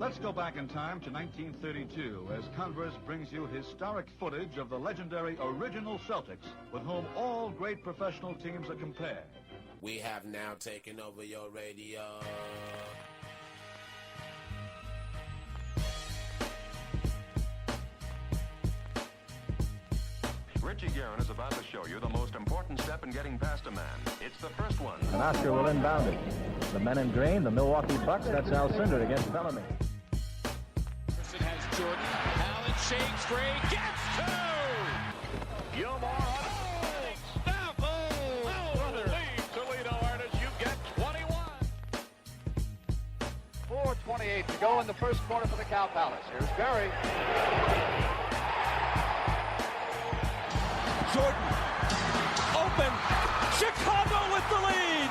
Let's go back in time to 1932 as Converse brings you historic footage of the legendary original Celtics, with whom all great professional teams are compared. We have now taken over your radio. Richie Guerin is about to show you the most important step in getting past a man. It's the first one. And Oscar will inbound it. The men in green, the Milwaukee Bucks, that's Al Cinders against Bellamy. Has Jordan. Allen shakes free. Gets two! Gilmore on it. Stop! Brother. Leave Toledo artists. You get 21. 4:28 to go in the first quarter for the Cow Palace. Here's Barry. Jordan. Open. Chicago with the lead.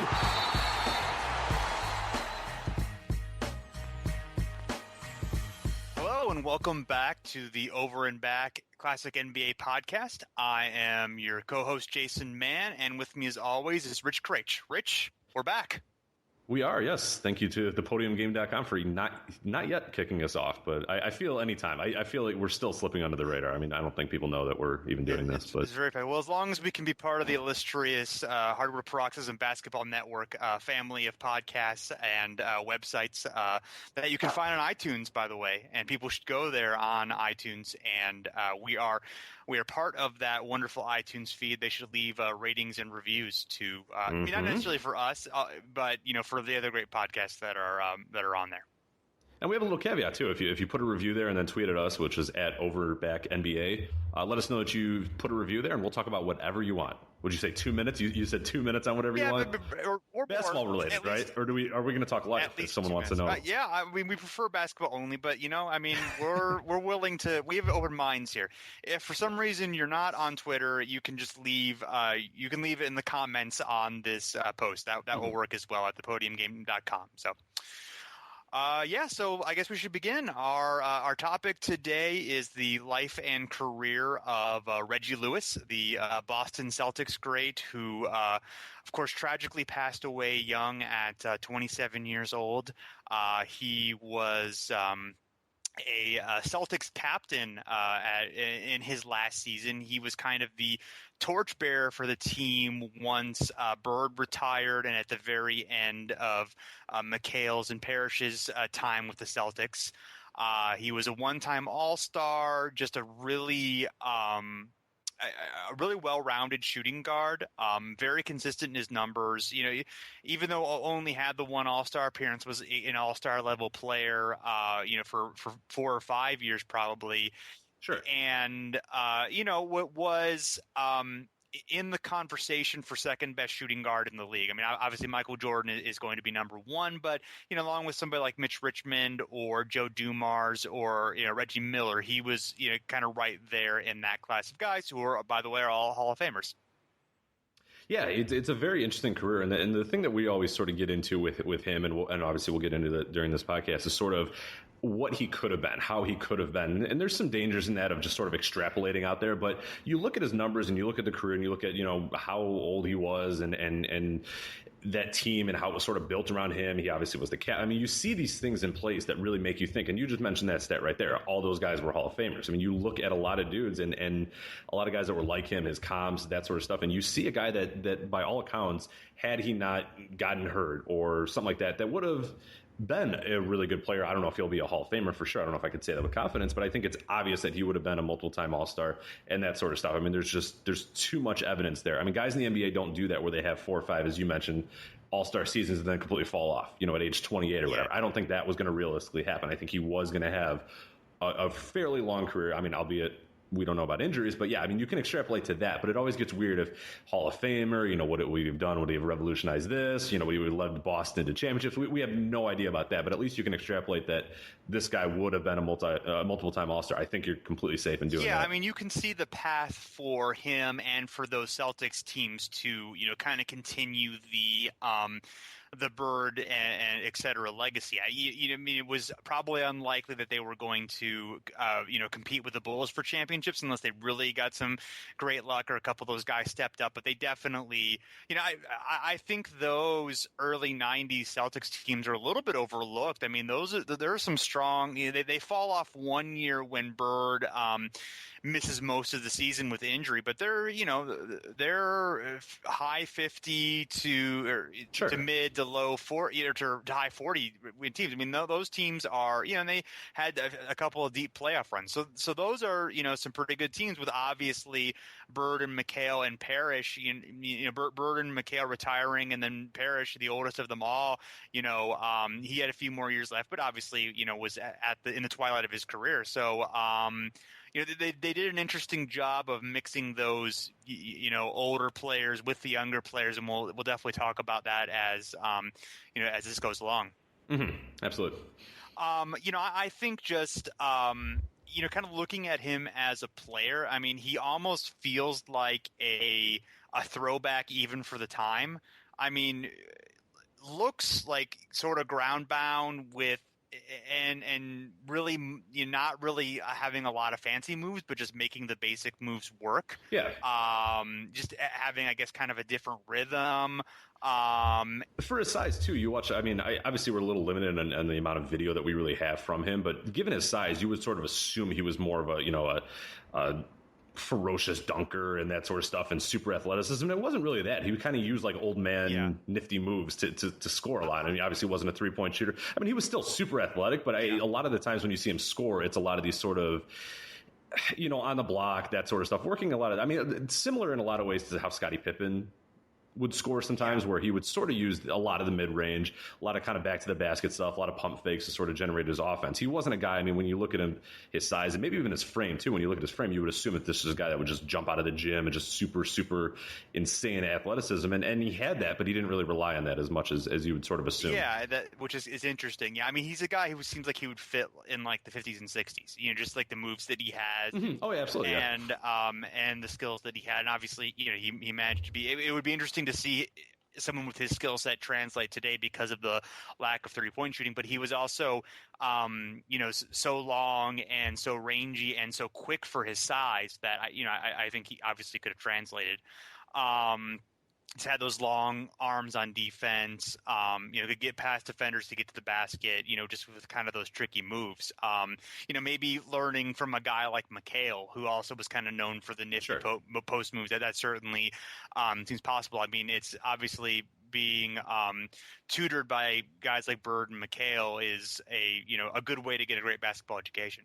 Hello and welcome back to the Over and Back Classic NBA podcast. I am your co-host Jason Mann, and with me as always is Rich Kraetsch. Rich, we're back. We are, yes. Thank you to thepodiumgame.com for not yet kicking us off, but I feel anytime. I feel like we're still slipping under the radar. I mean, I don't think people know that we're even doing this. But it's very fair. Well, as long as we can be part of the illustrious Hardware Paroxysm Basketball Network family of podcasts and websites that you can find on iTunes, by the way, and people should go there on iTunes, and we are part of that wonderful iTunes feed. They should leave ratings and reviews to not necessarily for us, but for the other great podcasts that are on there. And we have a little caveat, too. If you put a review there and then tweet at us, which is at OverbackNBA, let us know that you put a review there, and we'll talk about whatever you want. Would you say 2 minutes? You said 2 minutes on whatever you want? Or basketball more, related, right? Or are we going to talk life if someone wants to know? We prefer basketball only, but, we're willing to – we have open minds here. If for some reason you're not on Twitter, you can just leave you can leave it in the comments on this post. That will work as well at thepodiumgame.com. So – so I guess we should begin. Our topic today is the life and career of Reggie Lewis, the Boston Celtics great, who, of course, tragically passed away young at 27 years old. He was a Celtics captain in his last season. He was kind of the torchbearer for the team once Bird retired, and at the very end of McHale's and Parrish's time with the Celtics. He was a one-time All-Star, just a really well-rounded shooting guard, very consistent in his numbers. Even though only had the one All-Star appearance, was an All-Star level player, for 4 or 5 years probably. Sure. And, was in the conversation for second best shooting guard in the league. I mean, obviously Michael Jordan is going to be number one, but, along with somebody like Mitch Richmond or Joe Dumars or, Reggie Miller, he was, kind of right there in that class of guys who are, by the way, are all Hall of Famers. Yeah, it's a very interesting career, and the thing that we always sort of get into with him, and obviously we'll get into that during this podcast, is sort of what he could have been, how he could have been, and there's some dangers in that of just sort of extrapolating out there. But you look at his numbers, and you look at the career, and you look at how old he was, and that team, and how it was sort of built around him. He obviously was the cat. I mean, you see these things in place that really make you think, and you just mentioned that stat right there. All those guys were Hall of Famers. I mean, you look at a lot of dudes and a lot of guys that were like him, his comms, that sort of stuff, and you see a guy that by all accounts, had he not gotten hurt or something like that, that would have been a really good player. I don't know if he'll be a Hall of Famer for sure. I don't know if I could say that with confidence, but I think it's obvious that he would have been a multiple-time All-Star and that sort of stuff. I mean, there's too much evidence there. I mean, guys in the NBA don't do that where they have 4 or 5, as you mentioned, All-Star seasons and then completely fall off, at age 28 or whatever. I don't think that was going to realistically happen. I think he was going to have a fairly long career. I mean, albeit we don't know about injuries, but yeah, I mean, you can extrapolate to that, but it always gets weird if Hall of Famer, what would he have done? Would he have revolutionized this? Would he have led Boston to championships? We have no idea about that, but at least you can extrapolate that this guy would have been a multiple-time All-Star. I think you're completely safe in doing that. Yeah, I mean, you can see the path for him and for those Celtics teams to, kind of continue the the Bird and et cetera legacy. I mean, it was probably unlikely that they were going to, compete with the Bulls for championships unless they really got some great luck or a couple of those guys stepped up. But they definitely, I think those early '90s Celtics teams are a little bit overlooked. I mean, there are some strong. They fall off one year when Bird misses most of the season with injury, but they're high 50 to mid to low 40 or to high 40 teams. I mean, those teams are, and they had a couple of deep playoff runs. So those are, some pretty good teams with obviously Bird and McHale and Parrish, Bird and McHale retiring, and then Parrish, the oldest of them all, he had a few more years left, but obviously, was in the twilight of his career. So, they did an interesting job of mixing those, older players with the younger players, and we'll definitely talk about that as as this goes along. Mm-hmm. Absolutely. I think just kind of looking at him as a player, I mean, he almost feels like a throwback even for the time. I mean, looks like sort of ground bound with. And really, not really having a lot of fancy moves, but just making the basic moves work. Yeah. Just having, I guess, kind of a different rhythm. For his size too, you watch. I mean, obviously we're a little limited on the amount of video that we really have from him, but given his size, you would sort of assume he was more of a ferocious dunker and that sort of stuff and super athleticism. It wasn't really that. He would kind of use like old man nifty moves to score a lot. I mean, obviously wasn't a 3-point shooter. I mean, he was still super athletic, but a lot of the times when you see him score, it's a lot of these sort of, on the block, that sort of stuff, working a lot of, I mean, similar in a lot of ways to how Scottie Pippen would score sometimes, where he would sort of use a lot of the mid-range, a lot of kind of back to the basket stuff, a lot of pump fakes to sort of generate his offense. He wasn't a guy, I mean, when you look at him, his size, and maybe even his frame too, when you look at his frame, you would assume that this is a guy that would just jump out of the gym and just super, super insane athleticism. And he had that, but he didn't really rely on that as much as you would sort of assume. Yeah, which is interesting. Yeah, I mean, he's a guy who seems like he would fit in like the 50s and 60s, just like the moves that he has. Mm-hmm. Oh, yeah, absolutely. And the skills that he had. And obviously, he managed to be, it would be interesting to see someone with his skill set translate today because of the lack of 3-point shooting, but he was also, so long and so rangy and so quick for his size that I think he obviously could have translated. He's had those long arms on defense, could get past defenders to get to the basket, just with kind of those tricky moves. Maybe learning from a guy like McHale, who also was kind of known for the nifty post moves. That certainly seems possible. I mean, it's obviously being tutored by guys like Bird and McHale is a good way to get a great basketball education.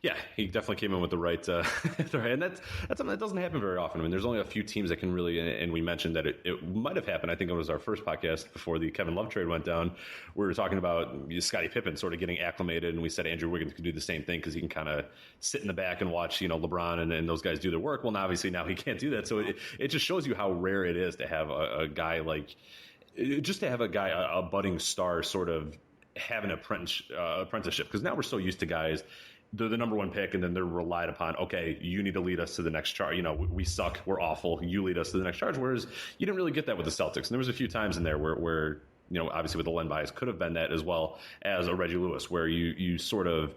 Yeah, he definitely came in with the right, and that's something that doesn't happen very often. I mean, there's only a few teams that can really, and we mentioned that it might have happened. I think it was our first podcast before the Kevin Love trade went down. We were talking about Scottie Pippen sort of getting acclimated, and we said Andrew Wiggins could do the same thing because he can kind of sit in the back and watch, LeBron and those guys do their work. Well, now, obviously now he can't do that, so it just shows you how rare it is to have a guy like, just to have a budding star sort of have an apprenticeship, because now we're so used to guys. They're the number one pick, and then they're relied upon, okay, you need to lead us to the next charge. We suck. We're awful. You lead us to the next charge. Whereas you didn't really get that with the Celtics. And there was a few times in there where obviously with the Len bias could have been that as well as a Reggie Lewis, where you sort of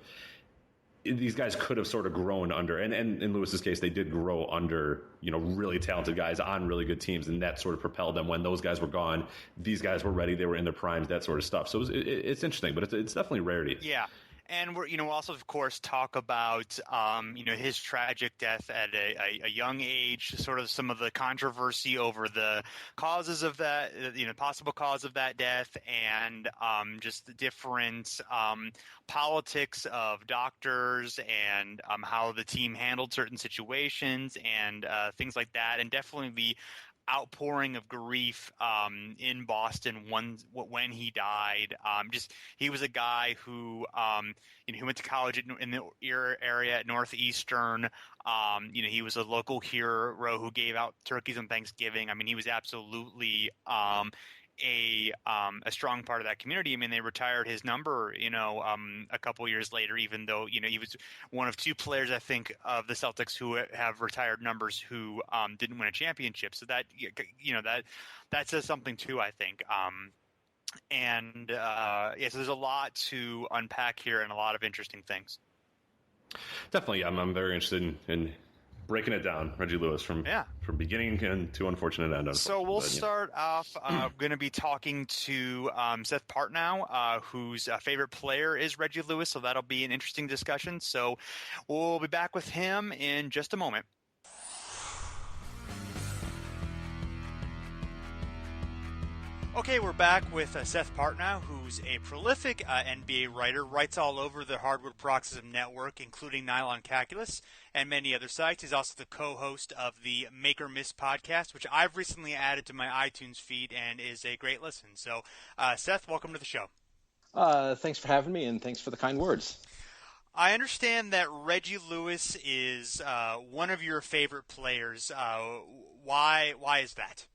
– these guys could have sort of grown under – and in Lewis's case, they did grow under, really talented guys on really good teams, and that sort of propelled them. When those guys were gone, these guys were ready. They were in their primes, that sort of stuff. So it's interesting, but it's definitely rarity. Yeah. And we'll also, of course, talk about, his tragic death at a young age, sort of some of the controversy over the causes of that, possible cause of that death, and just the different politics of doctors and how the team handled certain situations and things like that, and definitely the outpouring of grief in Boston when he died. He was a guy who he went to college in the area at Northeastern. He was a local hero who gave out turkeys on Thanksgiving. I mean, he was absolutely a strong part of that community. I mean, they retired his number, a couple years later, even though, he was one of two players, I think, of the Celtics who have retired numbers who didn't win a championship. So that, that says something too, I think. So there's a lot to unpack here and a lot of interesting things. Definitely. I'm very interested in breaking it down, Reggie Lewis, from beginning and to unfortunate end. So we'll start off. Going to be talking to Seth Partnow, whose favorite player is Reggie Lewis. So that'll be an interesting discussion. So we'll be back with him in just a moment. Okay, we're back with Seth Partnow, who's a prolific NBA writer, writes all over the Hardwood Paroxysm Network, including Nylon Calculus and many other sites. He's also the co-host of the Make or Miss podcast, which I've recently added to my iTunes feed and is a great listen. So, Seth, welcome to the show. Thanks for having me, and thanks for the kind words. I understand that Reggie Lewis is one of your favorite players. Why is that?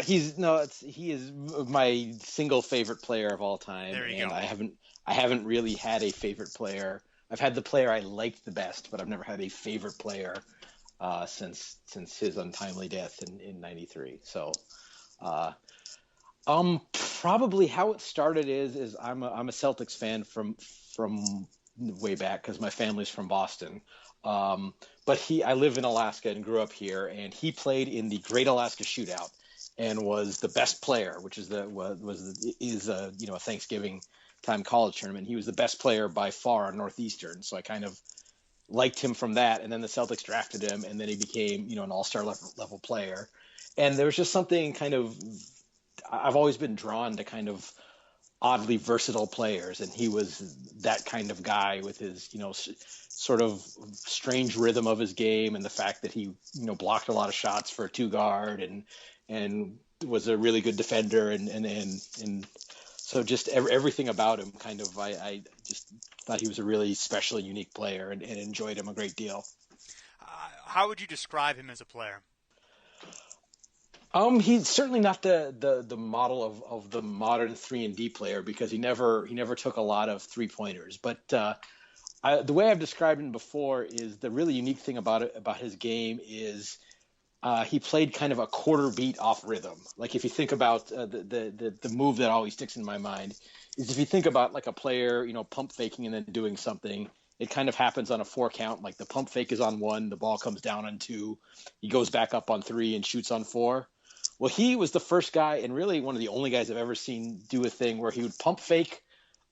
He is my single favorite player of all time. There you go. I haven't really had a favorite player. I've had the player I liked the best, but I've never had a favorite player since his untimely death in '93. So, probably how it started is I'm a Celtics fan from way back because my family's from Boston. But I live in Alaska and grew up here, and he played in the Great Alaska Shootout and was the best player, which is a Thanksgiving time college tournament. He was the best player by far on Northeastern, so I kind of liked him from that. And then the Celtics drafted him, and then he became an all-star level player. And there was just something I've always been drawn to kind of oddly versatile players, and he was that kind of guy with his sort of strange rhythm of his game, and the fact that he blocked a lot of shots for a two guard and was a really good defender, and so just everything about him I just thought he was a really special and unique player, and enjoyed him a great deal. How would you describe him as a player? He's certainly not the model of the modern 3-and-D player, because he never took a lot of 3-pointers. But the way I've described him before is the really unique thing about his game is he played kind of a quarter beat off rhythm. Like if you think about the move that always sticks in my mind is if you think about like a player pump faking and then doing something. It kind of happens on a 4 count. Like the pump fake is on 1, the ball comes down on 2, he goes back up on 3 and shoots on 4. Well, he was the first guy, and really one of the only guys I've ever seen do a thing where he would pump fake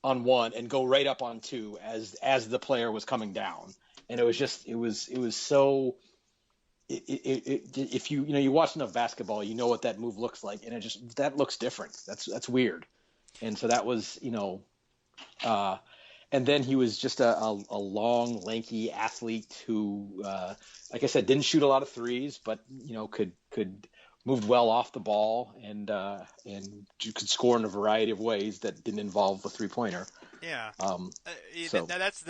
on 1 and go right up on 2 as the player was coming down. And it was so. If you watch enough basketball, you know what that move looks like, and that looks different. That's weird. And so that was and then he was just a long, lanky athlete who, like I said, didn't shoot a lot of threes, but could moved well off the ball and you could score in a variety of ways that didn't involve the 3-pointer. Yeah. That's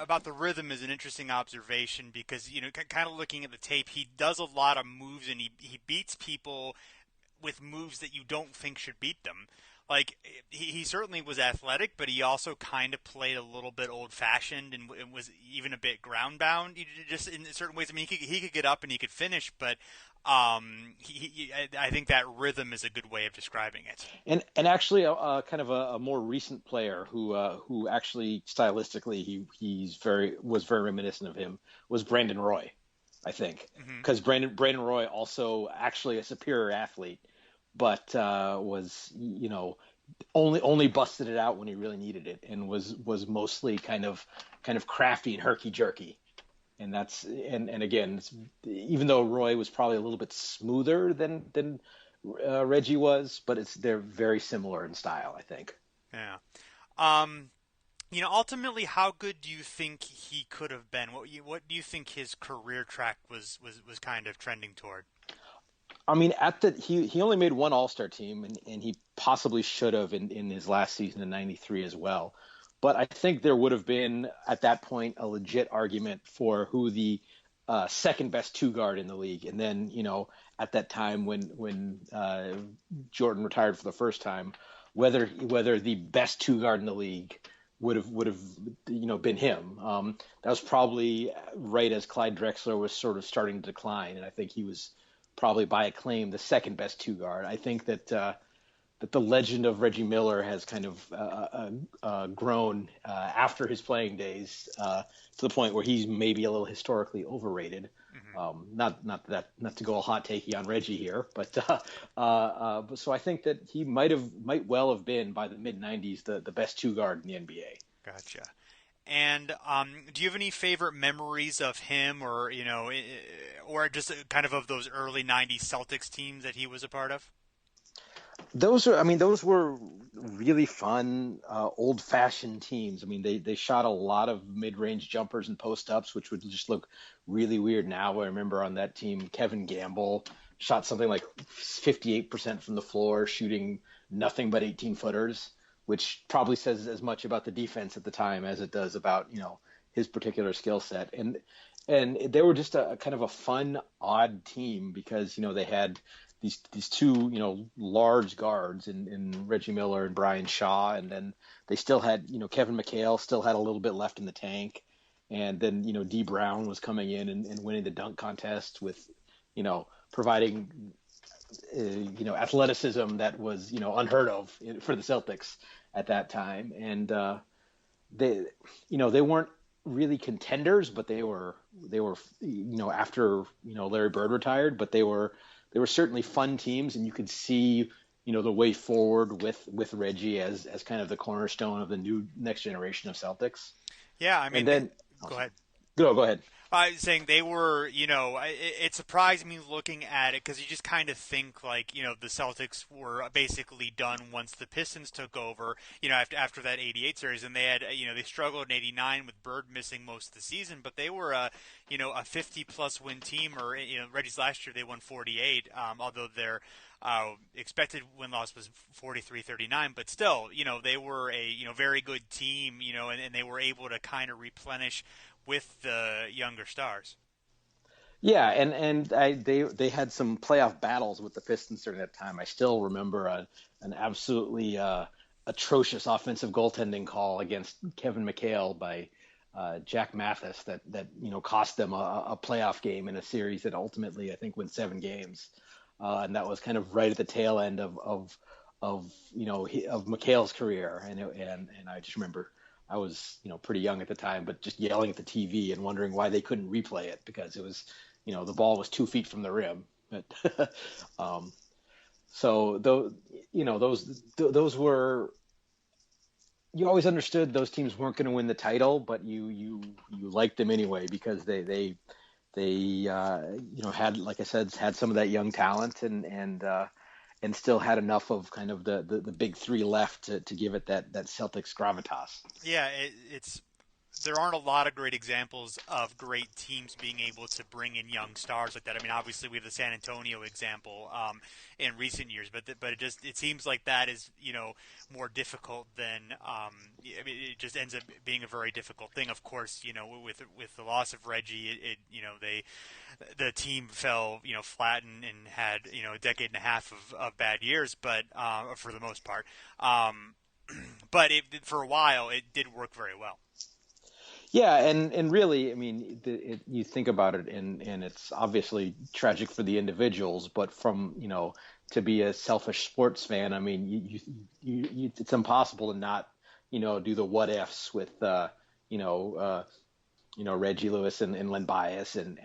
about the rhythm is an interesting observation because, kind of looking at the tape, he does a lot of moves and he beats people with moves that you don't think should beat them. Like he certainly was athletic, but he also kind of played a little bit old-fashioned and was even a bit ground-bound. Just in certain ways, I mean, he could get up and he could finish, but I think that rhythm is a good way of describing it. And actually, kind of a more recent player who actually stylistically was very reminiscent of him was Brandon Roy, I think, because Brandon Roy also actually a superior athlete. But was only busted it out when he really needed it, and was mostly kind of crafty and herky jerky, and again, even though Roy was probably a little bit smoother than Reggie was, but they're very similar in style, I think. Yeah. Ultimately, how good do you think he could have been? What do you think his career track was kind of trending toward? I mean, he only made one All-Star team, and he possibly should have in his last season in '93 as well. But I think there would have been at that point a legit argument for who the second best two guard in the league. And then, at that time when Jordan retired for the first time, whether the best two guard in the league would have been him. That was probably right as Clyde Drexler was sort of starting to decline, and I think he was probably by acclaim the second best two guard. I think that the legend of Reggie Miller has kind of grown after his playing days to the point where he's maybe a little historically overrated. Not to go all hot takey on Reggie here, but so I think that he might well have been by the mid '90s the best two guard in the NBA. Gotcha. And do you have any favorite memories of him, or or just kind of those early '90s Celtics teams that he was a part of? Those were really fun, old-fashioned teams. I mean, they shot a lot of mid-range jumpers and post-ups, which would just look really weird now. I remember on that team, Kevin Gamble shot something like 58% from the floor, shooting nothing but 18-footers, which probably says as much about the defense at the time as it does about, his particular skill set. And they were just a kind of a fun, odd team because, they had these two, large guards in Reggie Miller and Brian Shaw. And then they still had, Kevin McHale still had a little bit left in the tank. And then, D Brown was coming in and winning the dunk contest with, providing, athleticism that was, unheard of for the Celtics at that time. And they weren't really contenders, but they were, after, Larry Bird retired, but they were certainly fun teams, and you could see, the way forward with Reggie as kind of the cornerstone of the next generation of Celtics. Yeah, I mean, and then go ahead. Go ahead. I was saying they were, it surprised me looking at it because you just kind of think like, the Celtics were basically done once the Pistons took over, after that 88 series. And they had, they struggled in 89 with Bird missing most of the season, but they were a 50-plus win team, or, Reggie's last year they won 48, although their expected win-loss was 43-39, but still, they were a, very good team, and they were able to kind of replenish with the younger stars. Yeah, and they had some playoff battles with the Pistons during that time. I still remember an absolutely atrocious offensive goaltending call against Kevin McHale by Jack Mathis that cost them a playoff game in a series that ultimately I think went 7 games, and that was kind of right at the tail end of McHale's career, and I just remember. I was, pretty young at the time, but just yelling at the TV and wondering why they couldn't replay it because it was, the ball was 2 feet from the rim. But, so those were, you always understood those teams weren't going to win the title, but you liked them anyway because they had, like I said, had some of that young talent and still had enough of kind of the big three left to give it that Celtics gravitas. Yeah, there aren't a lot of great examples of great teams being able to bring in young stars like that. I mean, obviously we have the San Antonio example in recent years, but it seems like that is more difficult than it just ends up being a very difficult thing. Of course, with the loss of Reggie, the team fell flat and had a decade and a half of bad years, but for the most part, but for a while it did work very well. Yeah, and really, I mean, you think about it, and it's obviously tragic for the individuals, but from to be a selfish sports fan, I mean, it's impossible to not do the what ifs with Reggie Lewis and Len Bias, and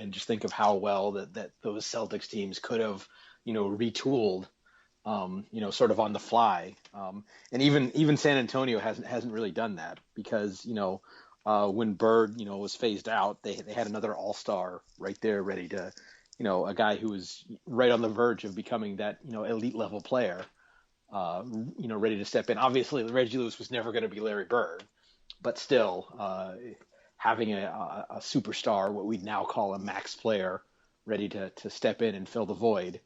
just think of how well that those Celtics teams could have retooled, sort of on the fly, and even San Antonio hasn't really done that because when Bird, was phased out, they had another all-star right there ready to, a guy who was right on the verge of becoming that, elite level player, ready to step in. Obviously, Reggie Lewis was never going to be Larry Bird, but still having a superstar, what we'd now call a max player, ready to step in and fill the void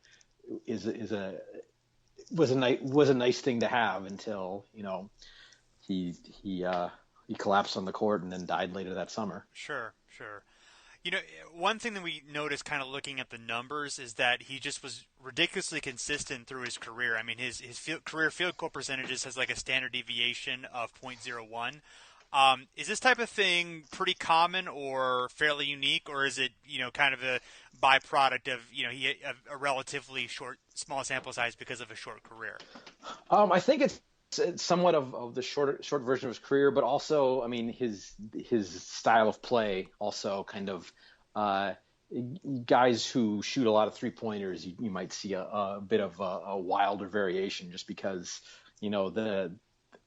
was a nice thing to have until, he collapsed on the court and then died later that summer. Sure. One thing that we noticed kind of looking at the numbers is that he just was ridiculously consistent through his career. I mean, his career field goal percentages has like a standard deviation of .01. Is this type of thing pretty common or fairly unique, or is it, kind of a byproduct of, he had a relatively small sample size because of a short career? I think it's somewhat of the short version of his career, but also, I mean, his style of play also kind of guys who shoot a lot of 3-pointers, you might see a bit of a wilder variation just because,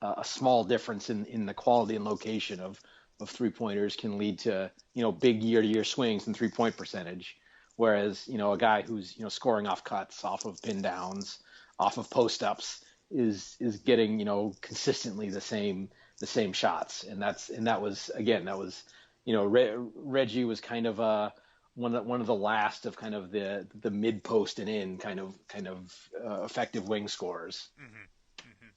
a small difference in the quality and location of 3-pointers can lead to, big year-to-year swings in 3-point percentage. Whereas, a guy who's, scoring off cuts, off of pin downs, off of post-ups is getting, consistently the same shots. And that was Reggie was kind of one of the last of kind of the mid post and in kind of effective wing scorers. Mm-hmm. Mm-hmm.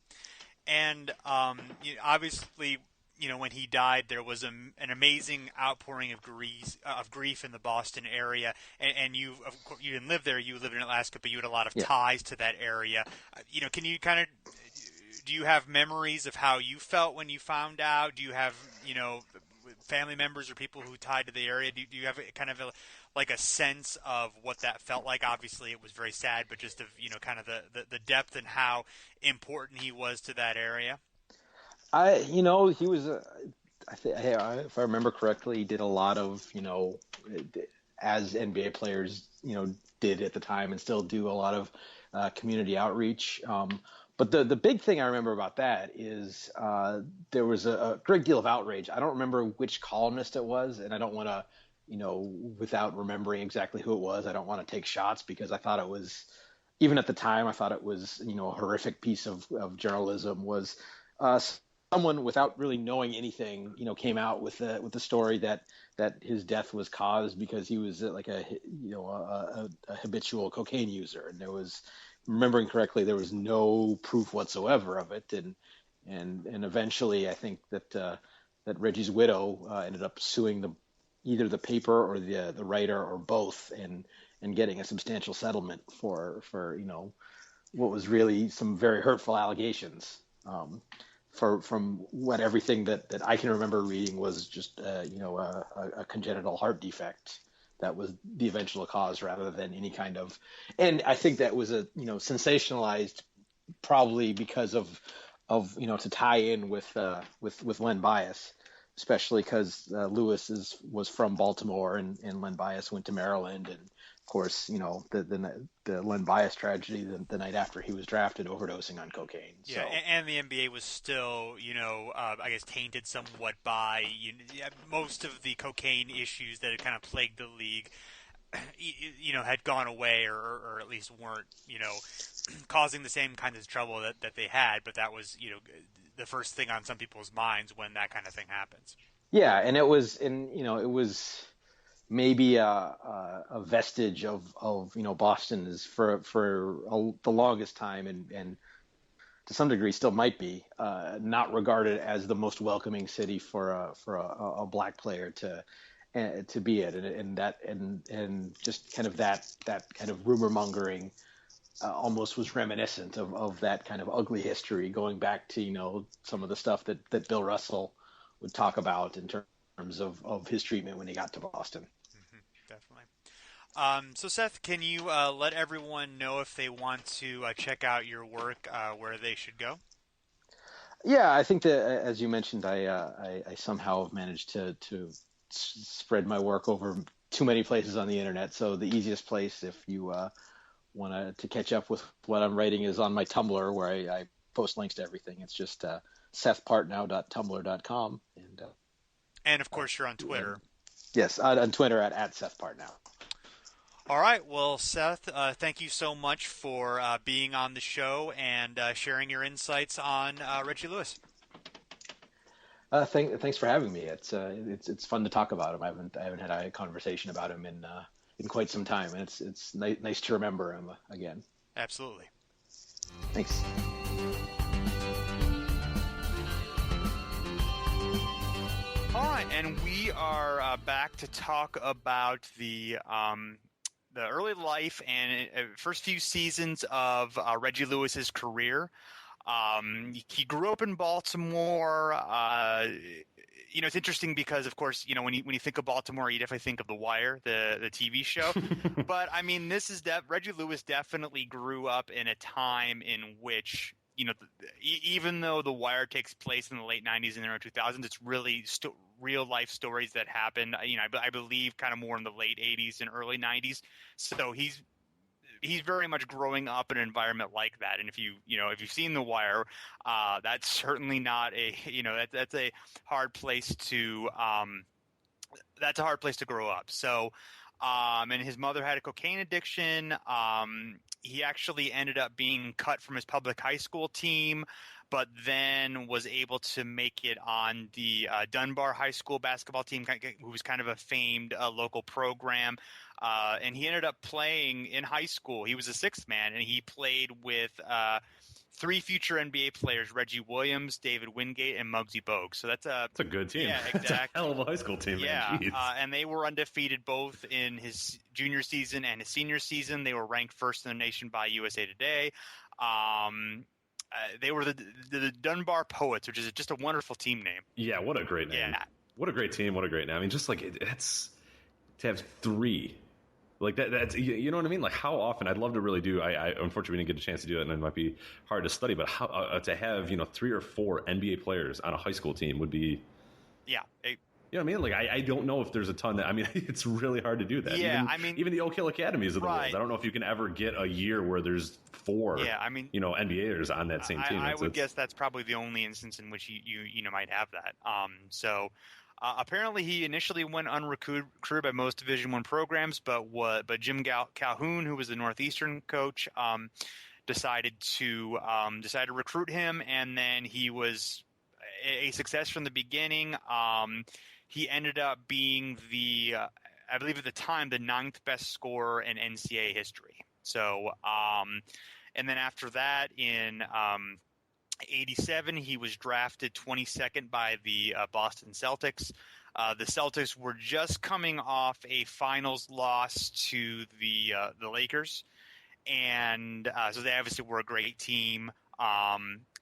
And obviously, when he died, there was an amazing outpouring of grief in the Boston area. And you didn't live there; you lived in Alaska, but you had a lot of ties to that area. Can you do you have memories of how you felt when you found out? Do you have family members or people who tied to the area? Do you have a sense of what that felt like? Obviously, it was very sad, but just of kind of the depth and how important he was to that area. He was, if I remember correctly, he did a lot of, as NBA players, did at the time and still do a lot of community outreach. But the big thing I remember about that is there was a great deal of outrage. I don't remember which columnist it was, and I don't want to, without remembering exactly who it was, I don't want to take shots because I thought it was, even at the time, I thought it was, a horrific piece of journalism. Was someone without really knowing anything, came out with the story that his death was caused because he was like a habitual cocaine user, and there was, remembering correctly, there was no proof whatsoever of it, and eventually I think that Reggie's widow ended up suing either the paper or the writer or both, and getting a substantial settlement for what was really some very hurtful allegations. From what everything that I can remember reading was just a congenital heart defect that was the eventual cause rather than any kind of, and I think that was sensationalized probably because of to tie in with Len Bias, especially because Lewis was from Baltimore and Len Bias went to Maryland, and of course the Len Bias tragedy the night after he was drafted, overdosing on cocaine. Yeah, so. And the NBA was still I guess tainted somewhat by most of the cocaine issues that had kind of plagued the league. Had gone away or at least weren't causing the same kind of trouble that they had, but that was the first thing on some people's minds when that kind of thing happens. Yeah, and it was maybe a vestige of Boston is for the longest time and to some degree still might be not regarded as the most welcoming city for a black player to be at, and just kind of that kind of rumor mongering almost was reminiscent of that kind of ugly history going back to some of the stuff that Bill Russell would talk about in terms of his treatment when he got to Boston. Definitely. So Seth, can you let everyone know if they want to check out your work, where they should go? Yeah, I think that, as you mentioned, I somehow managed to spread my work over too many places on the internet. So the easiest place, if you want to catch up with what I'm writing, is on my Tumblr, where I post links to everything. It's just SethPartnow.tumblr.com. And of course, you're on Twitter. Yes, on Twitter at Seth Partnow. All right. Well, Seth, thank you so much for being on the show and sharing your insights on Reggie Lewis. Thanks for having me. It's fun to talk about him. I haven't had a conversation about him in quite some time, and it's nice to remember him again. Absolutely. Thanks. All right, and we are back to talk about the early life and first few seasons of Reggie Lewis's career. He grew up in Baltimore. It's interesting because, of course, when you think of Baltimore, you definitely think of The Wire, the TV show. But I mean, Reggie Lewis definitely grew up in a time in which, even though The Wire takes place in the late 90s and early 2000s, it's really real life stories that happened. I believe kind of more in the late 80s and early 90s. So he's very much growing up in an environment like that. And if you've seen The Wire, that's certainly not that's a hard place to grow up. So, and his mother had a cocaine addiction. He actually ended up being cut from his public high school team, but then was able to make it on the Dunbar High School basketball team, who was kind of a famed local program. And he ended up playing in high school. He was a sixth man, and he played with three future NBA players: Reggie Williams, David Wingate, and Muggsy Bogues. So that's a good team. Yeah, exactly. That's a hell of a high school team. Yeah, man. And they were undefeated both in his junior season and his senior season. They were ranked first in the nation by USA Today. They were the Dunbar Poets, which is just a wonderful team name. Yeah, what a great name. Yeah. What a great team. What a great name. I mean, just like it's to have three. Like that's you know what I mean? Like how often I'd love to really do. I unfortunately didn't get a chance to do it, and it might be hard to study. But how to have 3 or 4 NBA players on a high school team would be. Yeah. You know what I mean? Like I don't know if there's a ton that. I mean, it's really hard to do that. Yeah. Even the Oak Hill Academies of the right. world. I don't know if you can ever get a year where there's 4. Yeah. I mean, NBAers on that same team. I would guess that's probably the only instance in which you might have that. Apparently, he initially went unrecruited by most Division I programs, but Jim Calhoun, who was the Northeastern coach, decided to recruit him, and then he was a success from the beginning. He ended up being I believe at the time, the 9th best scorer in NCAA history. So, and then after that, in 87, he was drafted 22nd by the Boston Celtics. The Celtics were just coming off a finals loss to the Lakers, and so they obviously were a great team.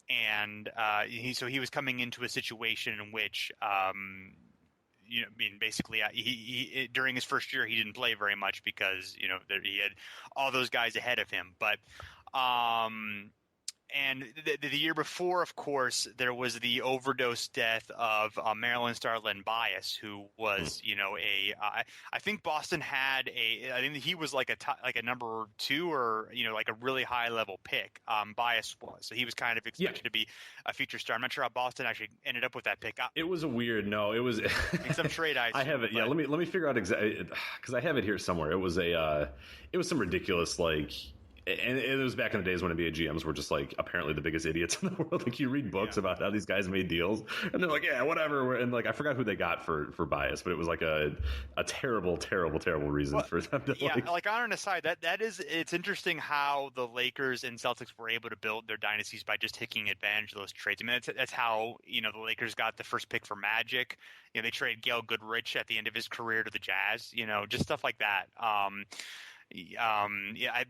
He was coming into a situation in which, basically, he during his first year he didn't play very much because he had all those guys ahead of him, but. And the year before, of course, there was the overdose death of Maryland star Len Bias, who was, I think Boston had I think he was like a number 2 or, like a really high level pick. Bias was. So he was kind of expected to be a future star. I'm not sure how Boston actually ended up with that pick. It was it was some trade I have it. Yeah. Let me figure out exactly, because I have it here somewhere. It was some ridiculous, like, and it was back in the days when NBA GMs were just like apparently the biggest idiots in the world. Like you read books about how these guys made deals, and they're like, yeah, whatever. And like I forgot who they got for Bias, but it was like a terrible, terrible, terrible reason for them to like on an aside, it's interesting how the Lakers and Celtics were able to build their dynasties by just taking advantage of those trades. I mean, that's how the Lakers got the first pick for Magic. They traded Gail Goodrich at the end of his career to the Jazz. Just stuff like that.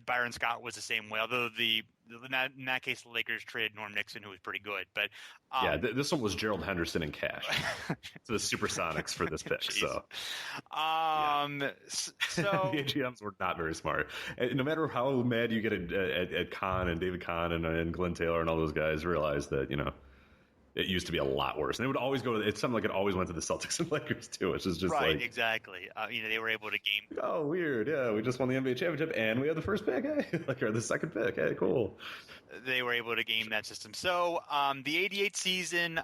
Byron Scott was the same way. Although in that case, the Lakers traded Norm Nixon, who was pretty good. But this one was Gerald Henderson in cash to the Supersonics for this pick. So, so the GMs were not very smart. And no matter how mad you get at Kahn and David Kahn and Glenn Taylor and all those guys, realize that it used to be a lot worse, and it would always go. It's something like it always went to the Celtics and Lakers too, which is just right, exactly. They were able to game. Oh, weird! Yeah, we just won the NBA championship, and we had the first pick, or the second pick. Hey, cool. They were able to game that system. So, the '88 season,